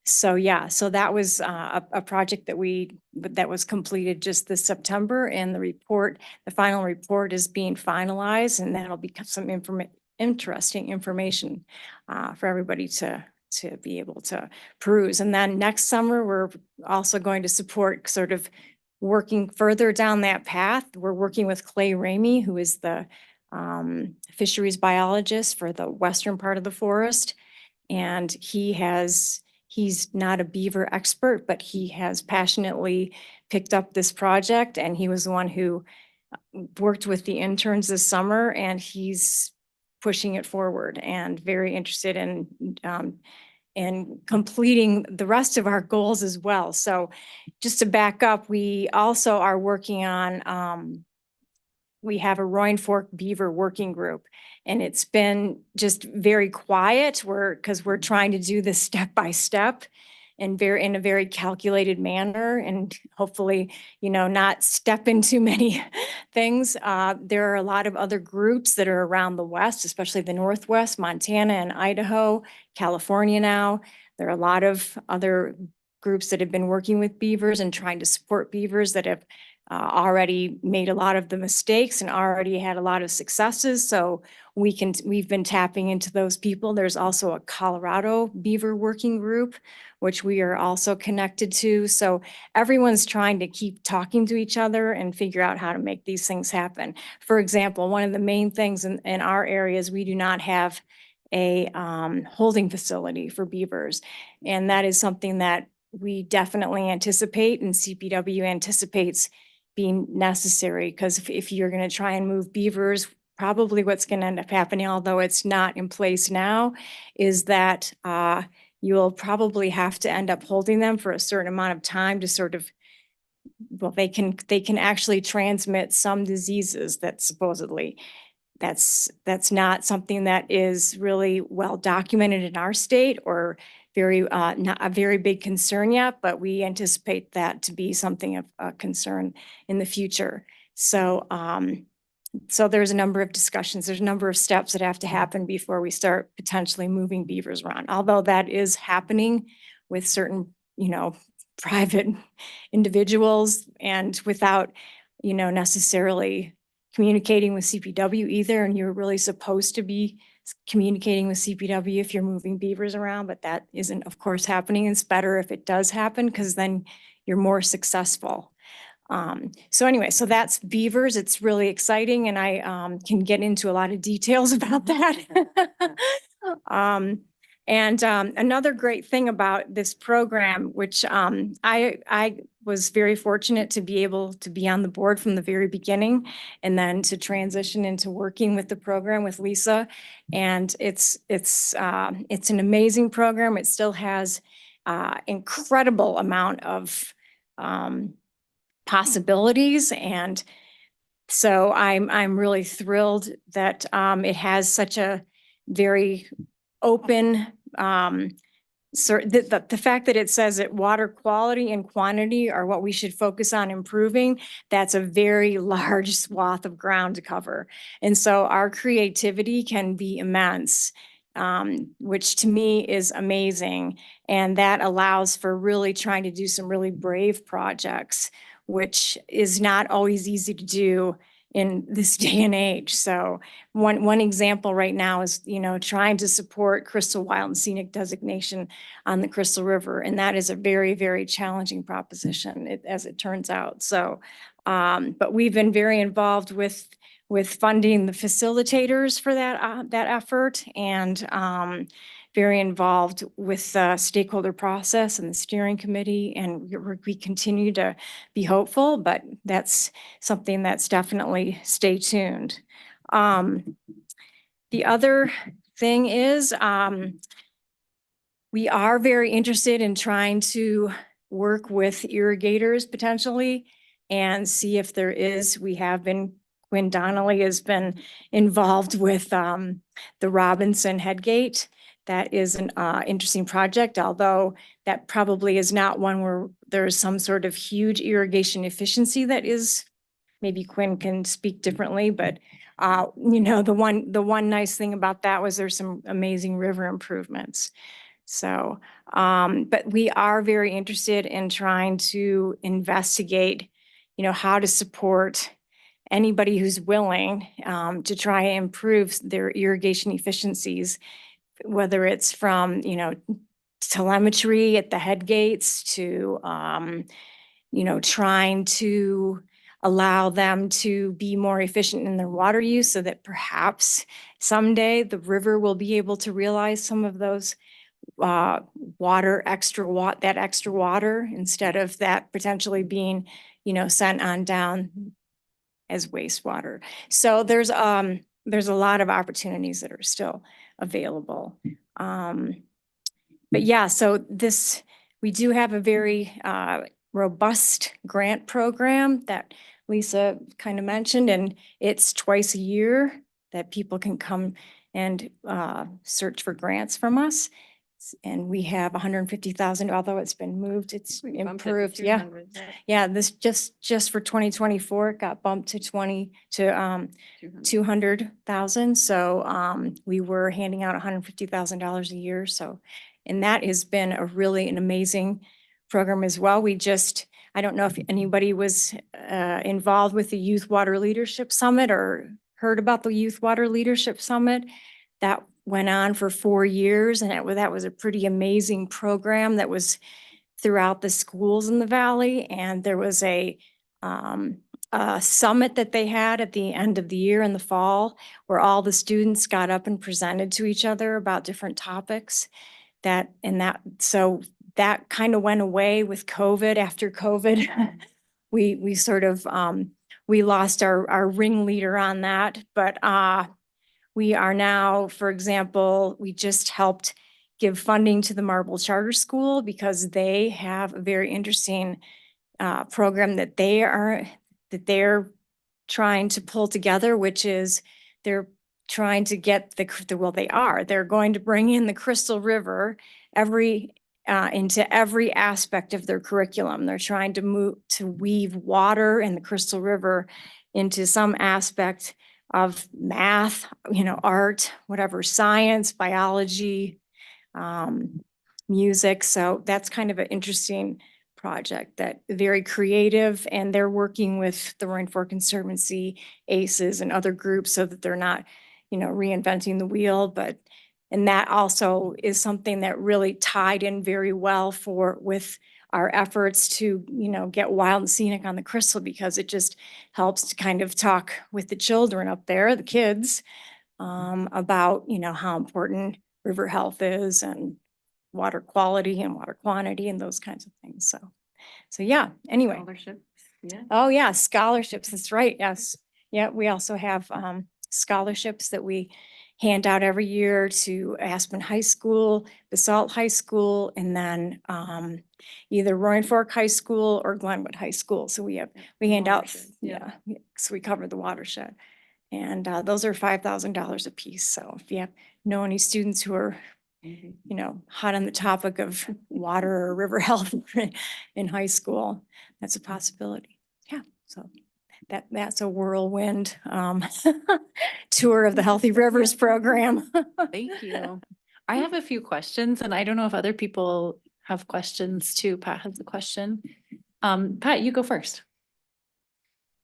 So that was a project that was completed just this September, and the final report is being finalized, and that'll be some interesting information for everybody to be able to peruse. And then next summer, we're also going to support sort of working further down that path. We're working with Clay Ramey, who is the fisheries biologist for the western part of the forest. And he's not a beaver expert, but he has passionately picked up this project. And he was the one who worked with the interns this summer, and he's pushing it forward and very interested in completing the rest of our goals as well. So just to back up, we also are working on, we have a Roaring Fork Beaver Working Group, and it's been just very quiet. Because we're trying to do this step by step and in a very calculated manner, and hopefully, not step into many things. There are a lot of other groups that are around the West, especially the Northwest, Montana and Idaho, California now. There are a lot of other groups that have been working with beavers and trying to support beavers that have already made a lot of the mistakes and already had a lot of successes. So we've been tapping into those people. There's also a Colorado Beaver Working Group, which we are also connected to. So everyone's trying to keep talking to each other and figure out how to make these things happen. For example, one of the main things in our area is we do not have a holding facility for beavers. And that is something that we definitely anticipate, and CPW anticipates being necessary, because if you're going to try and move beavers, probably what's going to end up happening, although it's not in place now, is that you'll probably have to end up holding them for a certain amount of time to sort of, well, they can actually transmit some diseases that supposedly that's not something that is really well documented in our state, or not a very big concern yet, but we anticipate that to be something of a concern in the future. So there's a number of discussions, there's a number of steps that have to happen before we start potentially moving beavers around, although that is happening with certain, private individuals, and without, necessarily communicating with CPW either. And you're really supposed to be communicating with CPW if you're moving beavers around, but that isn't, of course, happening. It's better if it does happen, because then you're more successful. So anyway, so that's beavers. It's really exciting, and I can get into a lot of details about that. Another great thing about this program, which I was very fortunate to be able to be on the board from the very beginning, and then to transition into working with the program with Lisa. And it's an amazing program. It still has incredible amount of possibilities, and so I'm really thrilled that it has such a very open the fact that it says that water quality and quantity are what we should focus on improving, that's a very large swath of ground to cover. And so our creativity can be immense, which to me is amazing. And that allows for really trying to do some really brave projects, which is not always easy to do in this day and age. So one example right now is, trying to support Crystal Wild and Scenic designation on the Crystal River. And that is a very, very challenging proposition, as it turns out. So, but we've been very involved with funding the facilitators for that effort, and very involved with the stakeholder process and the steering committee. And we continue to be hopeful, but that's something that's definitely stay tuned. The other thing is, we are very interested in trying to work with irrigators potentially and see if there is, Quinn Donnelly has been involved with the Robinson Headgate. That is an interesting project, although that probably is not one where there's some sort of huge irrigation efficiency that is, maybe Quinn can speak differently, but the one nice thing about that was there's some amazing river improvements. So, but we are very interested in trying to investigate, how to support anybody who's willing to try and improve their irrigation efficiencies, whether it's from, telemetry at the head gates to, trying to allow them to be more efficient in their water use so that perhaps someday the river will be able to realize some of those extra water instead of that potentially being, sent on down as wastewater. So there's a lot of opportunities that are still available. But yeah, so we do have a very robust grant program that Lisa kind of mentioned, and it's twice a year that people can come and search for grants from us. And we have 150,000, although it's been moved, it's improved. Yeah. Yeah, this just for 2024, it got bumped to 200,000. So we were handing out $150,000 a year. So, and that has been an amazing program as well. I don't know if anybody was involved with the Youth Water Leadership Summit or heard about the Youth Water Leadership Summit. That went on for 4 years, and that was a pretty amazing program that was throughout the schools in the Valley. And there was a summit that they had at the end of the year in the fall, where all the students got up and presented to each other about different topics. So that kind of went away with COVID. After COVID, we sort of we lost our ringleader on that, but we are now, for example, we just helped give funding to the Marble Charter School because they have a very interesting program that they're trying to pull together, which is they're trying to get they're going to bring in the Crystal River into every aspect of their curriculum. They're trying to weave water and the Crystal River into some aspect of math, art, whatever, science, biology, music. So that's kind of an interesting project, that very creative, and they're working with the Roaring Fork Conservancy, ACEs, and other groups so that they're not, reinventing the wheel. And that also is something that really tied in very well with our efforts to, get wild and scenic on the Crystal, because it just helps to kind of talk with the children up there, the kids, about, how important river health is and water quality and water quantity and those kinds of things. So yeah, anyway. Scholarships, yeah. Oh yeah, scholarships, that's right, yes. Yeah, we also have scholarships that we hand out every year to Aspen High School, Basalt High School, and then either Roaring Fork High School or Glenwood High School. So we hand out, so we cover the watershed. And those are $5,000 a piece. So if you know any students who are you know, hot on the topic of water or river health in high school. That's a possibility. Yeah, so that's a whirlwind tour of the Healthy Rivers program. Thank you. I have a few questions and I don't know if other people have questions too. Pat has a question. Pat, you go first.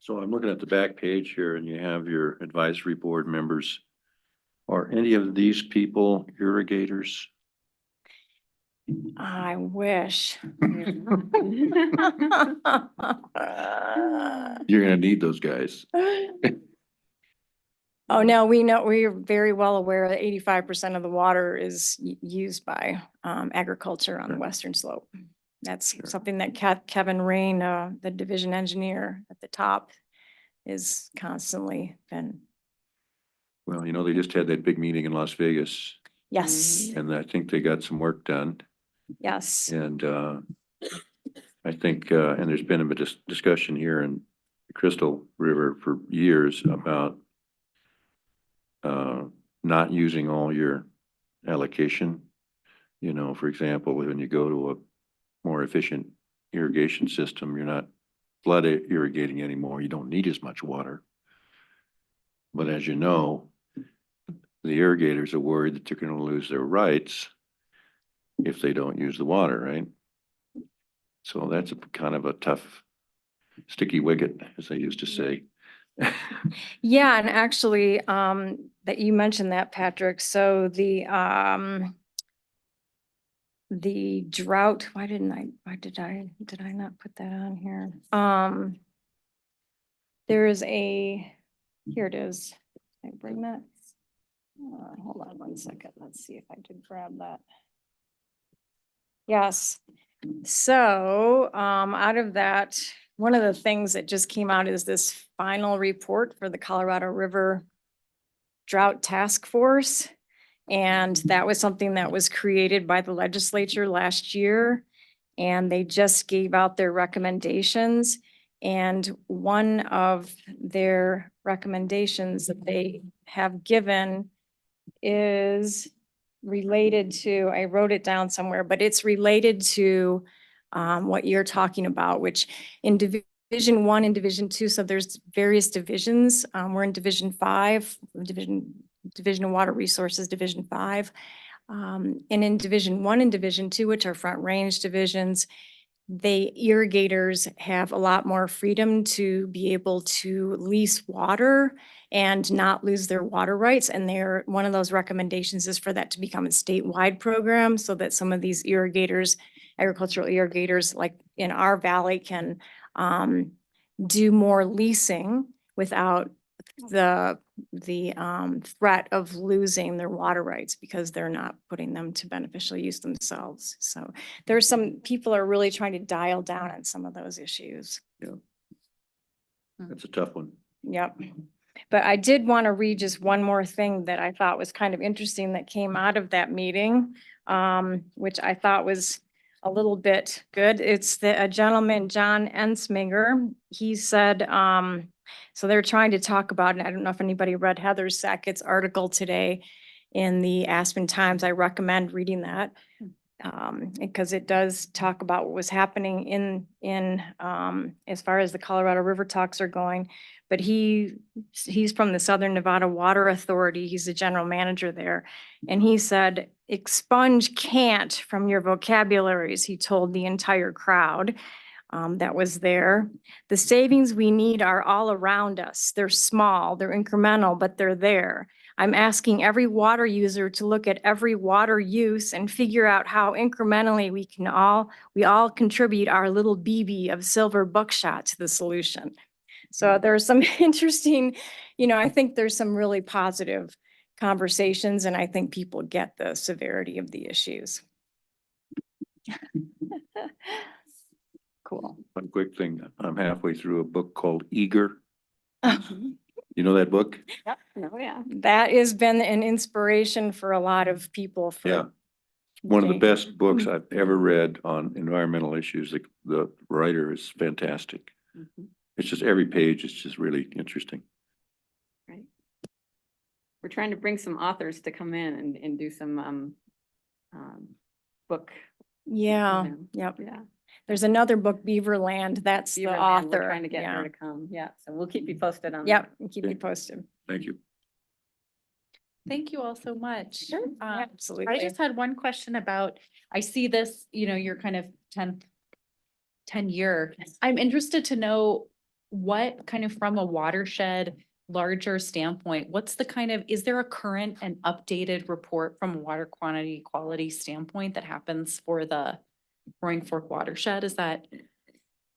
So I'm looking at the back page here and you have your advisory board members. Are any of these people irrigators? I wish. You're gonna need those guys. Oh, no, we know, we are very well aware that 85% of the water is used by agriculture on the western slope. That's something that Kevin Rain, the division engineer at the top, is constantly been, Well, you know, they just had that big meeting in Las Vegas yes, and I think they got some work done. yes. And I think, and there's been a discussion here in Crystal River for years about not using all your allocation. You know, for example, when you go to a more efficient irrigation system, you're not flood irrigating anymore. You don't need as much water. But as you know, the irrigators are worried that they're going to lose their rights if they don't use the water, right? So that's a kind of a tough, sticky wicket, as they used to say. Yeah, and actually, that you mentioned that, Patrick, so the drought, why did I not put that on here? There is here it is. Can I bring that? Hold on 1 second. Let's see if I did grab that. Yes. So, out of that, one of the things that just came out is this final report for the Colorado River Drought Task Force. And that was something that was created by the legislature last year. And they just gave out their recommendations. And one of their recommendations that they have given is related to, I wrote it down somewhere, but it's related to what you're talking about, which in Division 1 and Division 2, so there's various divisions. We're in Division 5, Division of Water Resources, Division 5. And in Division 1 and Division 2, which are Front Range divisions, irrigators have a lot more freedom to be able to lease water and not lose their water rights. And one of those recommendations is for that to become a statewide program so that some of these irrigators, agricultural irrigators like in our valley, can do more leasing without the threat of losing their water rights because they're not putting them to beneficial use themselves. So there's some people are really trying to dial down on some of those issues. Yeah. That's a tough one. Yep. But I did want to read just one more thing that I thought was kind of interesting that came out of that meeting, which I thought was a little bit good. It's a gentleman, John Ensminger. He said, so they're trying to talk about, and I don't know if anybody read Heather Sackett's article today in the Aspen Times. I recommend reading that because it does talk about what was happening in as far as the Colorado River talks are going. But he's from the Southern Nevada Water Authority. He's the general manager there. And he said, expunge can't from your vocabularies, he told the entire crowd that was there. The savings we need are all around us. They're small, they're incremental, but they're there. I'm asking every water user to look at every water use and figure out how incrementally we all contribute our little BB of silver buckshot to the solution. So there's some interesting, I think there's some really positive conversations, and I think people get the severity of the issues. Cool. One quick thing, I'm halfway through a book called Eager. You know that book? Yep. Oh, yeah. That has been an inspiration for a lot of people. Yeah. One of the best books I've ever read on environmental issues. The writer is fantastic. It's just every page is just really interesting. Right. We're trying to bring some authors to come in and do some book. Yeah, know, yep. Yeah. There's another book, Beaverland, that's the Beaverland, author. we're trying to get her Yeah. to come. Yeah, so we'll keep you posted on that. Yep, and keep me posted. Thank you. Thank you all so much. Sure, I absolutely. just had one question about, I see this, you're kind of 10 year. I'm interested to know what kind of from a watershed larger standpoint, what's the kind of, is there a current and updated report from a water quality standpoint that happens for the Roaring Fork watershed? Is that,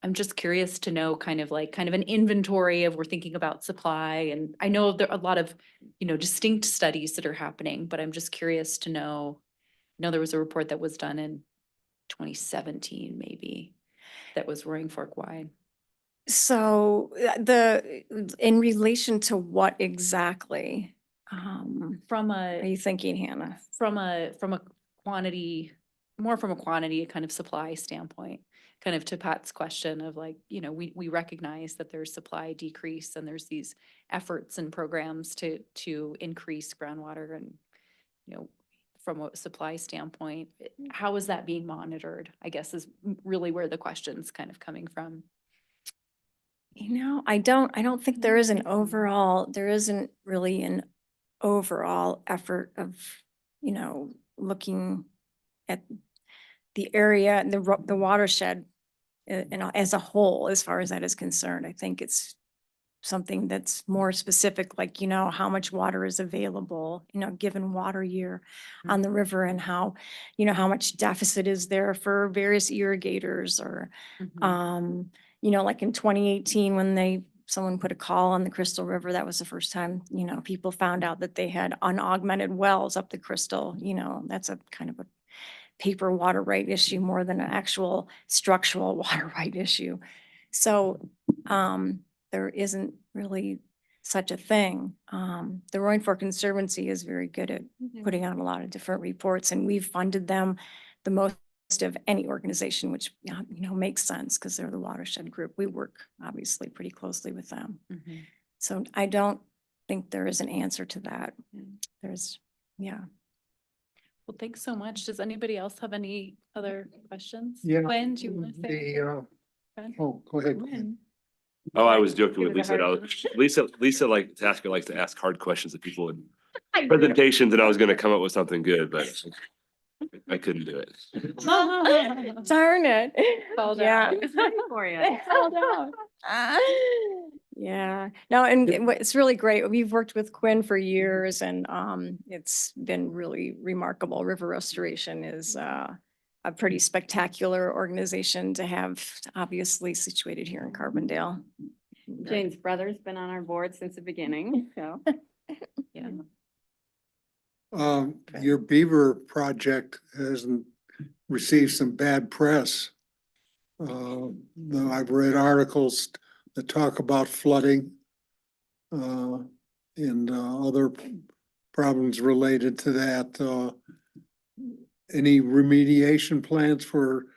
I'm just curious to know kind of an inventory of, we're thinking about supply, and I know there are a lot of, distinct studies that are happening, but I'm just curious to know, there was a report that was done in 2017 maybe, that was Roaring Fork wide. So in relation to what exactly, From are a, you thinking, Hannah? from a quantity, more from a quantity kind of supply standpoint, kind of to Pat's question of we recognize that there's supply decrease and there's these efforts and programs to increase groundwater and, from a supply standpoint, how is that being monitored? I guess is really where the question's kind of coming from. I don't think there isn't really an overall effort of, looking at the area and the watershed as a whole, as far as that is concerned. I think it's something that's more specific, like, how much water is available, given water year on the river, and how much deficit is there for various irrigators, or, like in 2018, when someone put a call on the Crystal River, that was the first time, people found out that they had unaugmented wells up the Crystal. That's a kind of a paper water right issue more than an actual structural water right issue. So, there isn't really such a thing. The Roaring Fork Conservancy is very good at putting out a lot of different reports, and we've funded them the most of any organization, which, makes sense because they're the watershed group. We work obviously pretty closely with them. So I don't think there is an answer to that. Yeah. Well, thanks so much. Does anybody else have any other questions? Yeah. Gwen, do you want to say? Oh, go ahead. Oh, I was joking Give with it a Lisa. hard Lisa Tasker likes to ask hard questions of people in presentations, and I was gonna come up with something good, but I couldn't do it. Darn it. Fall Yeah. down. For you. Fall down. Yeah, no, and it's really great. We've worked with Quinn for years, and it's been really remarkable. River Restoration is a pretty spectacular organization to have, obviously situated here in Carbondale. Jane's brother's been on our board since the beginning, so. Yeah. Your beaver project hasn't received some bad press. I've read articles that talk about flooding and other problems related to that. Any remediation plans for,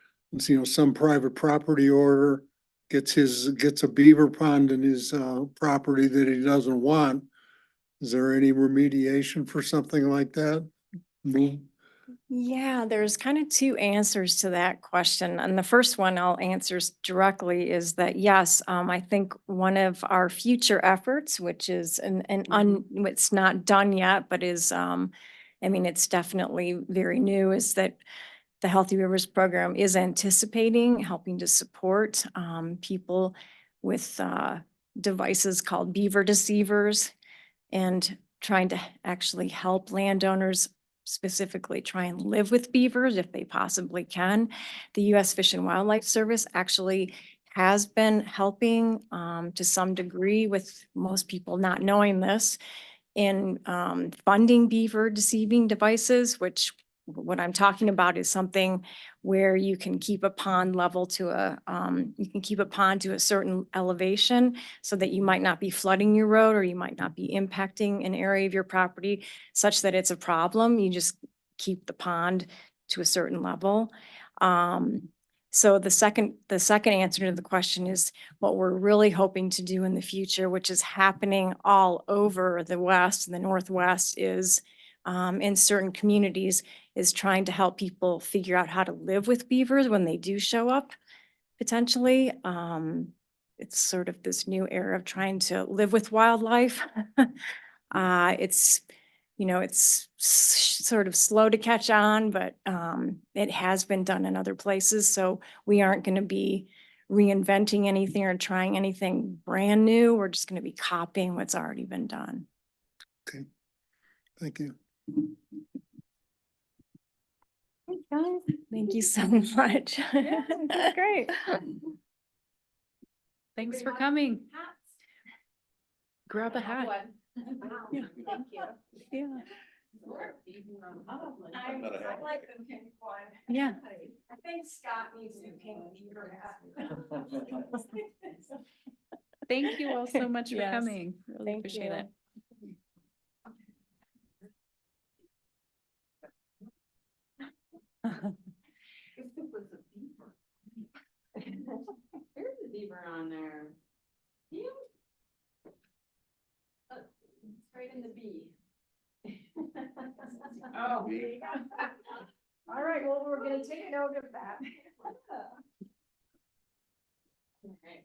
some private property owner gets a beaver pond in his property that he doesn't want? Is there any remediation for something like that? Yeah, there's kind of two answers to that question. And the first one I'll answer directly is that, yes, I think one of our future efforts, which is it's not done yet, but is, it's definitely very new, is that the Healthy Rivers program is anticipating helping to support people with devices called beaver deceivers, and trying to actually help landowners specifically try and live with beavers if they possibly can. The U.S. Fish and Wildlife Service actually has been helping to some degree, with most people not knowing this, in funding beaver deceiving devices, which what I'm talking about is something where you can keep a pond level to a certain elevation, so that you might not be flooding your road, or you might not be impacting an area of your property such that it's a problem. You just keep the pond to a certain level. So the second answer to the question is what we're really hoping to do in the future, which is happening all over the West and the Northwest, is in certain communities is trying to help people figure out how to live with beavers when they do show up, potentially. It's sort of this new era of trying to live with wildlife. It's, it's sort of slow to catch on, but it has been done in other places. So we aren't going to be reinventing anything or trying anything brand new. We're just going to be copying what's already been done. Okay, thank you. Thank you so much. That's great. Thanks for coming. Grab a hat. Yeah. Thank you. Yeah. I like them pink one. Yeah. I think Scott needs to pink beaver hat. Thank you all so much for Yes. coming. Really Thank appreciate you. it. If it was a beaver. There's a beaver on there. Yeah. It's right in the B. Oh. All right, well, we're gonna take note of that. Okay.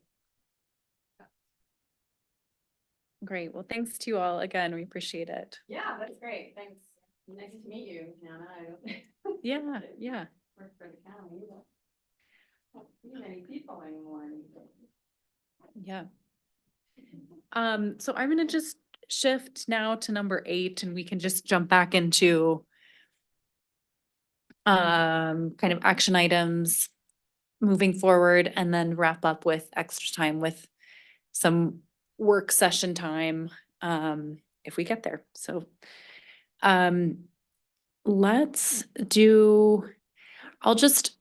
Great. Well, thanks to you all again. We appreciate it. Yeah, that's great. Thanks. Nice to meet you, Hannah. I don't Yeah, yeah. work for the county, but don't see many people anymore. Yeah. So I'm gonna just shift now to number 8 and we can just jump back into kind of action items moving forward and then wrap up with extra time with some work session time if we get there. So let's do, let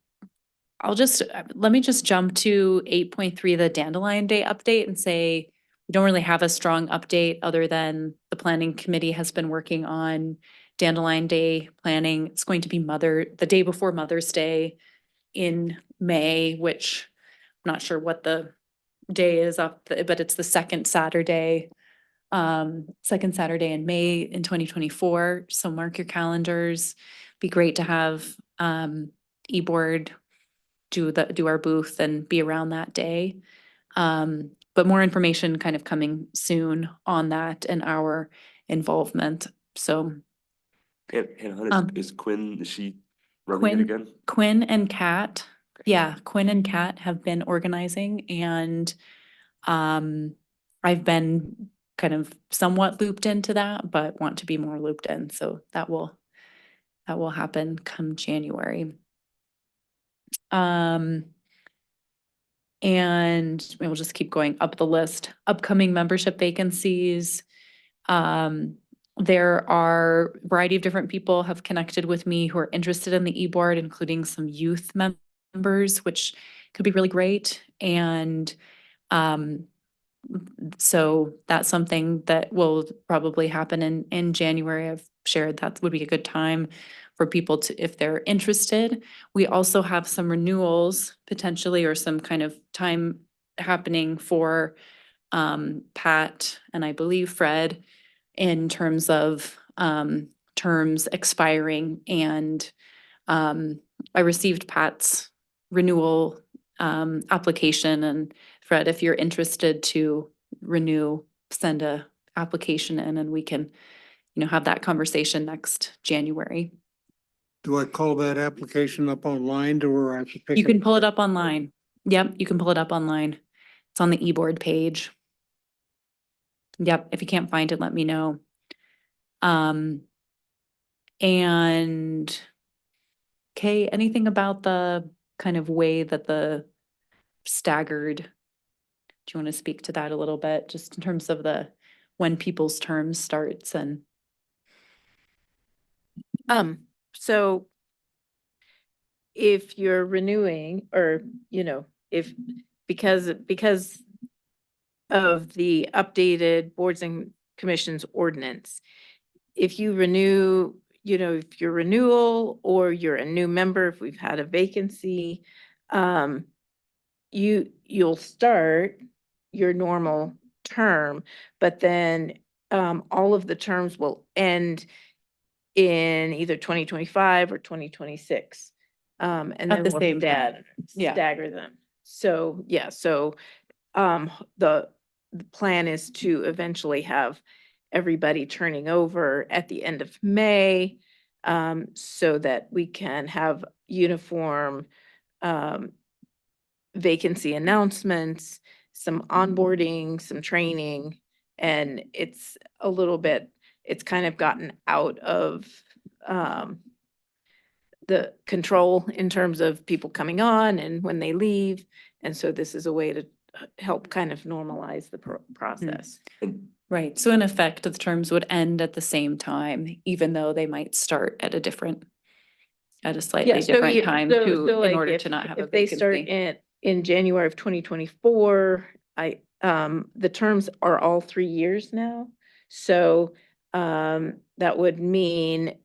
me just jump to 8.3, the Dandelion Day update, and say we don't really have a strong update other than the planning committee has been working on Dandelion Day planning. It's going to be the day before Mother's Day in May, which I'm not sure what the day is but it's the second Saturday in May in 2024. So mark your calendars. Be great to have eBoard do our booth and be around that day. But more information kind of coming soon on that and our involvement. So And is Quinn, is she running it again? Quinn and Kat, Quinn and Kat have been organizing and I've been kind of somewhat looped into that, but want to be more looped in. So that will happen come January. And we'll just keep going up the list. Upcoming membership vacancies. There are a variety of different people have connected with me who are interested in the e-board, including some youth members, which could be really great. And so that's something that will probably happen in January. I've shared that would be a good time for people to, if they're interested. We also have some renewals potentially, or some kind of time happening for Pat and I believe Fred in terms of terms expiring. And I received Pat's renewal application, and Fred, if you're interested to renew, send a application in and we can, have that conversation next January. Do I call that application up online or I have to pick? You can pull it up online. Yep, you can pull it up online. It's on the eBoard page. Yep, if you can't find it, let me know. And Kay, anything about the kind of way that the staggered, do you want to speak to that a little bit, just in terms of when people's terms starts and? So if you're renewing or, because of the updated boards and commissions ordinance, if you renew, if you're renewal or you're a new member, if we've had a vacancy, you'll start your normal term, but then all of the terms will end in either 2025 or 2026. And At then the we'll same time. Yeah. stagger them. So, yeah, so the plan is to eventually have everybody turning over at the end of May, so that we can have uniform vacancy announcements, some onboarding, some training, and it's a little bit, it's kind of gotten out of the control in terms of people coming on and when they leave. And so this is a way to help kind of normalize the process. Right. So in effect, the terms would end at the same time, even though they might start at a slightly different time in like order if- to not have a If they start vacancy. in January of 2024, the terms are all 3 years now. So, that would mean,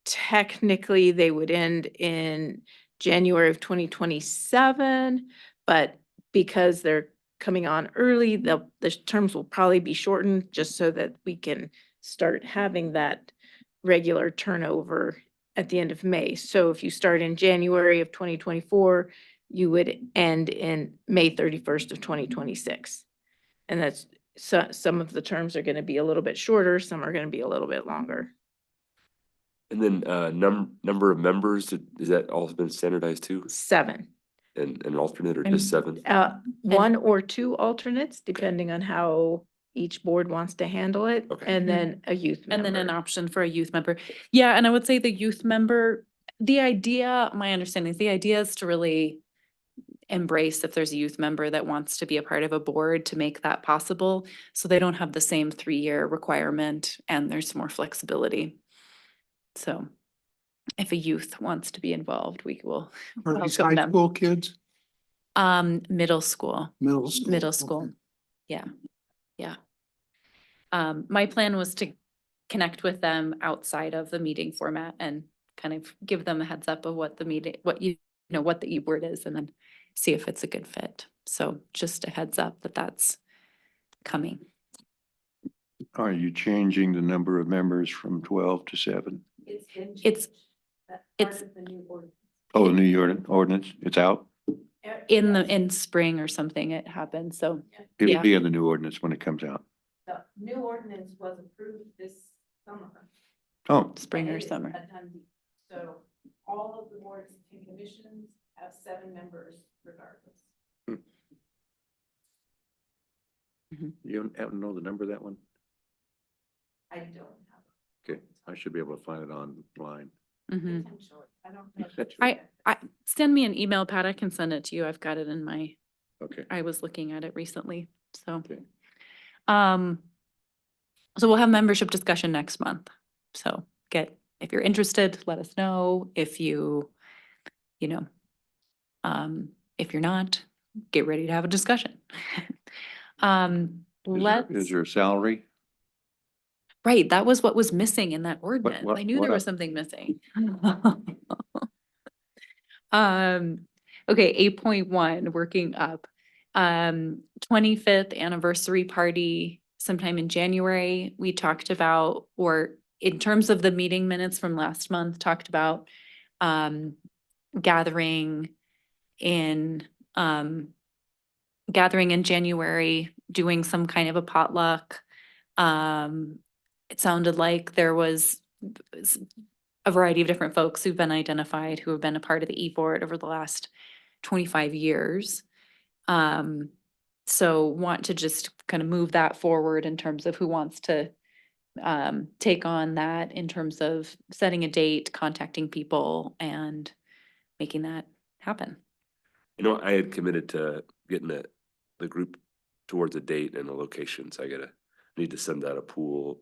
technically they would end in January of 2027, but because they're coming on early, the terms will probably be shortened just so that we can start having that regular turnover at the end of May. So if you start in January of 2024, you would end in May 31st of 2026. And that's, some of the terms are going to be a little bit shorter, some are going to be a little bit longer. And then number of members, is that all been standardized too? 7. And an alternate or And- just 7? 1 or 2 alternates, depending on how each board wants to handle it, Okay. and then a youth member. And then an option for a youth member. Yeah, and I would say the youth member, the idea, my understanding is the idea is to really embrace if there's a youth member that wants to be a part of a board to make that possible. So they don't have the same 3-year requirement and there's more flexibility. So if a youth wants to be involved, we will Are these welcome high them. school kids? Middle school. Middle school? Middle school. Okay. Yeah. Yeah. My plan was to connect with them outside of the meeting format and kind of give them a heads up of what the meeting, what what the e-board is, and then see if it's a good fit. So just a heads up that that's coming. Are you changing the number of members from 12 to 7? It's The new ordinance. Oh, the new ordinance, it's out? in spring or something, it happens. So It'll Yeah. be in the new ordinance when it comes out. The new ordinance was approved this summer. Oh, spring and or it is summer. a done deal. So all of the boards and commissions have 7 members regardless. you don't know the number of that one? I don't have. Okay, I should be able to find it online. Mhm. Potentially. I don't know. I send me an email, Pat. I can send it to you. I've got it in my, Okay. I was looking at it recently, so. Okay. So we'll have membership discussion next month. So if you're interested, let us know. If if you're not, get ready to have a discussion. Is there a salary? Right, that was what was missing in that ordinance. what- I knew what there was up? something missing. Okay, 8.1, working up. 25th anniversary party sometime in January. We talked about, or in terms of the meeting minutes from last month, talked about gathering in January, doing some kind of a potluck. It sounded like there was a variety of different folks who've been identified, who have been a part of the e-board over the last 25 years. So want to just kind of move that forward in terms of who wants to take on that in terms of setting a date, contacting people and making that happen. I had committed to getting the group towards a date and a location, so need to send out a poll.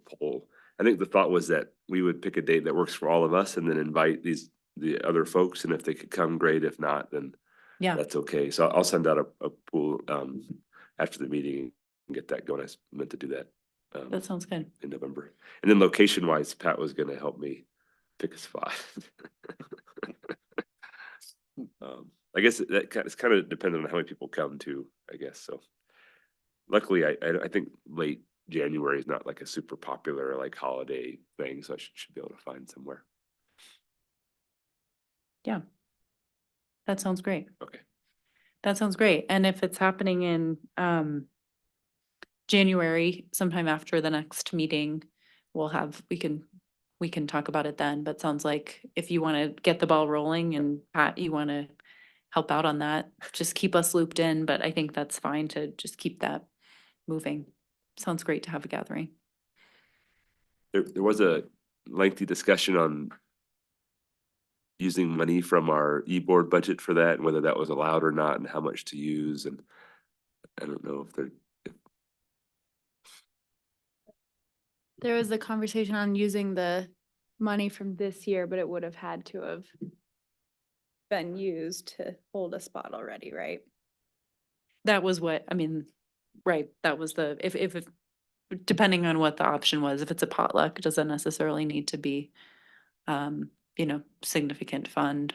I think the thought was that we would pick a date that works for all of us and then invite the other folks, and if they could come, great. If not, then Yeah. that's okay. So I'll send out a pool after the meeting and get that going. I meant to do that That sounds good. in November. And then location wise, Pat was gonna help me pick a spot. I guess it's kind of dependent on how many people come too, I guess. So luckily, I think late January is not like a super popular like holiday thing, so I should be able to find somewhere. That sounds great. Okay. That sounds great. And if it's happening in January, sometime after the next meeting, we can talk about it then, but sounds like if you want to get the ball rolling and Pat, you want to help out on that, just keep us looped in, but I think that's fine to just keep that moving. Sounds great to have a gathering. There was a lengthy discussion on using money from our e-board budget for that and whether that was allowed or not and how much to use. And I don't know if There was a conversation on using the money from this year, but it would have had to have been used to hold a spot already, right? That was what, I mean, right, that was the, if, depending on what the option was, if it's a potluck, it doesn't necessarily need to be, significant fund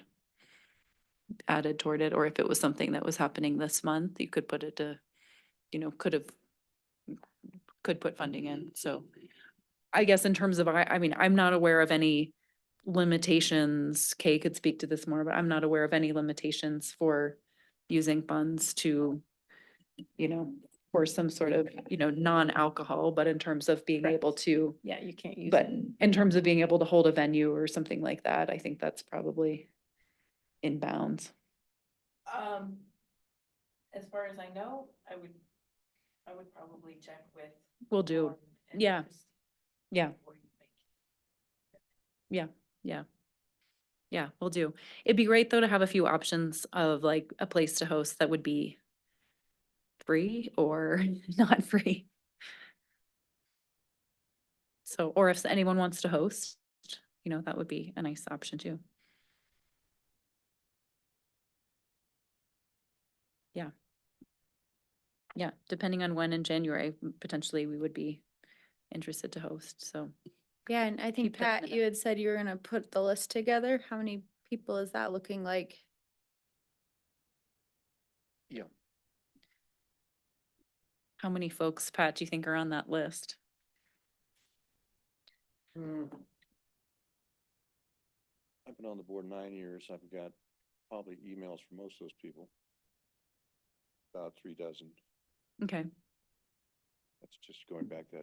added toward it, or if it was something that was happening this month, you could put it to, could put funding in, so. I guess in terms of, I mean, I'm not aware of any limitations, Kay could speak to this more, but I'm not aware of any limitations for using funds to, for some sort of, non-alcohol, but in terms of being able to, Yeah, you can't use but it. in terms of being able to hold a venue or something like that, I think that's probably in bounds. As far as I know, I would probably check with. Will do. Lauren and Yeah. Christine Yeah, before you make- yeah, we'll do. It'd be great though to have a few options of like a place to host that would be free or not free. So, or if anyone wants to host, that would be a nice option too. Yeah. Yeah, depending on when in January, potentially we would be interested to host, so. Yeah, and I think Keep that in Pat, the you had said you were gonna put the list together. How many people is that looking like? How many folks, Pat, do you think are on that list? I've been on the board 9 years. I've got probably emails from most of those people. About 3 dozen. Okay, That's just going back to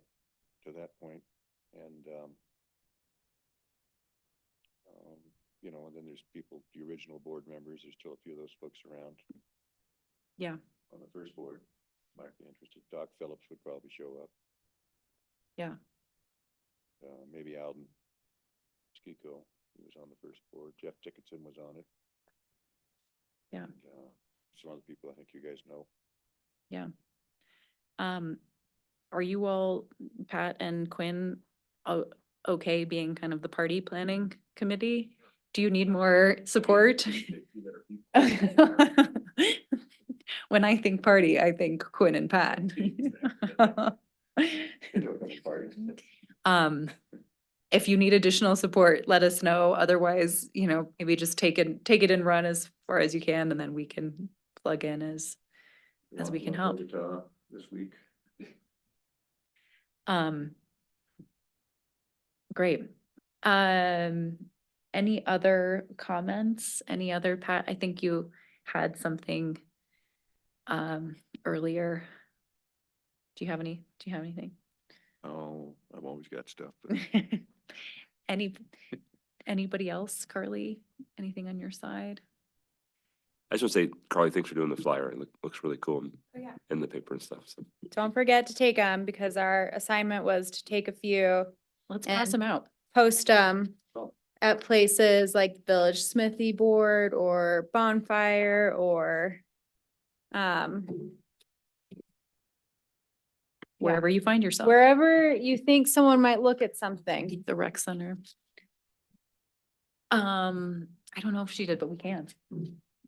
that point. And, and then there's people, the original board members, there's still a few of those folks around yeah, on the first board. Might be interested. Doc Phillips would probably show up. yeah, Maybe Alden Skiko, he was on the first board. Jeff Dickinson was on it. yeah, And, some other people I think you guys know. yeah. Are you all, Pat and Quinn, okay being kind of the party planning committee? Do you need more support? When I think party, I think Quinn and Pat. If you need additional support, let us know. Otherwise, maybe just take it and run as far as you can, and then we can plug in as we can help. This week. Great. Any other comments? Any other, Pat? I think you had something earlier. Do you have anything? Oh, I've always got stuff. But Anybody else, Carly? Anything on your side? I just want to say, Carly, thanks for doing the flyer. It looks really cool in the paper and stuff. So Don't forget to take them because our assignment was to take a few, Let's pass them out. post them at places like Village Smithy Board or Bonfire or Wherever you find yourself. wherever you think someone might look at something. The rec center. I don't know if she did, but we can.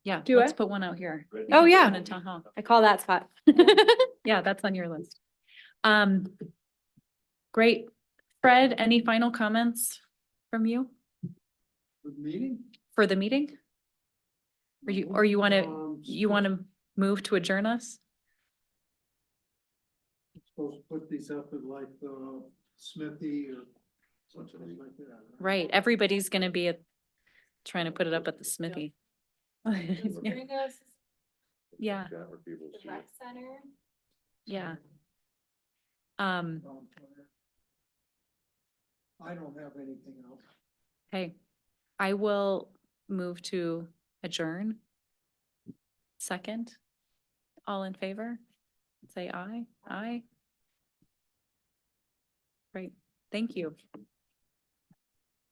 Yeah, Do let's it? put one out here. Oh, yeah. One in town hall. I call that spot. Yeah, that's on your list. Great. Fred, any final comments from you Meeting? for the meeting? Or you want to move to adjourn us? supposed to put these up at like the Smithy or something like that. Right, everybody's gonna be trying to put it up at the Smithy. Yeah. Bring us Yeah, Yeah, where people the see rec it. center. yeah. I don't have anything else. Hey, I will move to adjourn. Second, all in favor? Say aye. Aye. Great, thank you.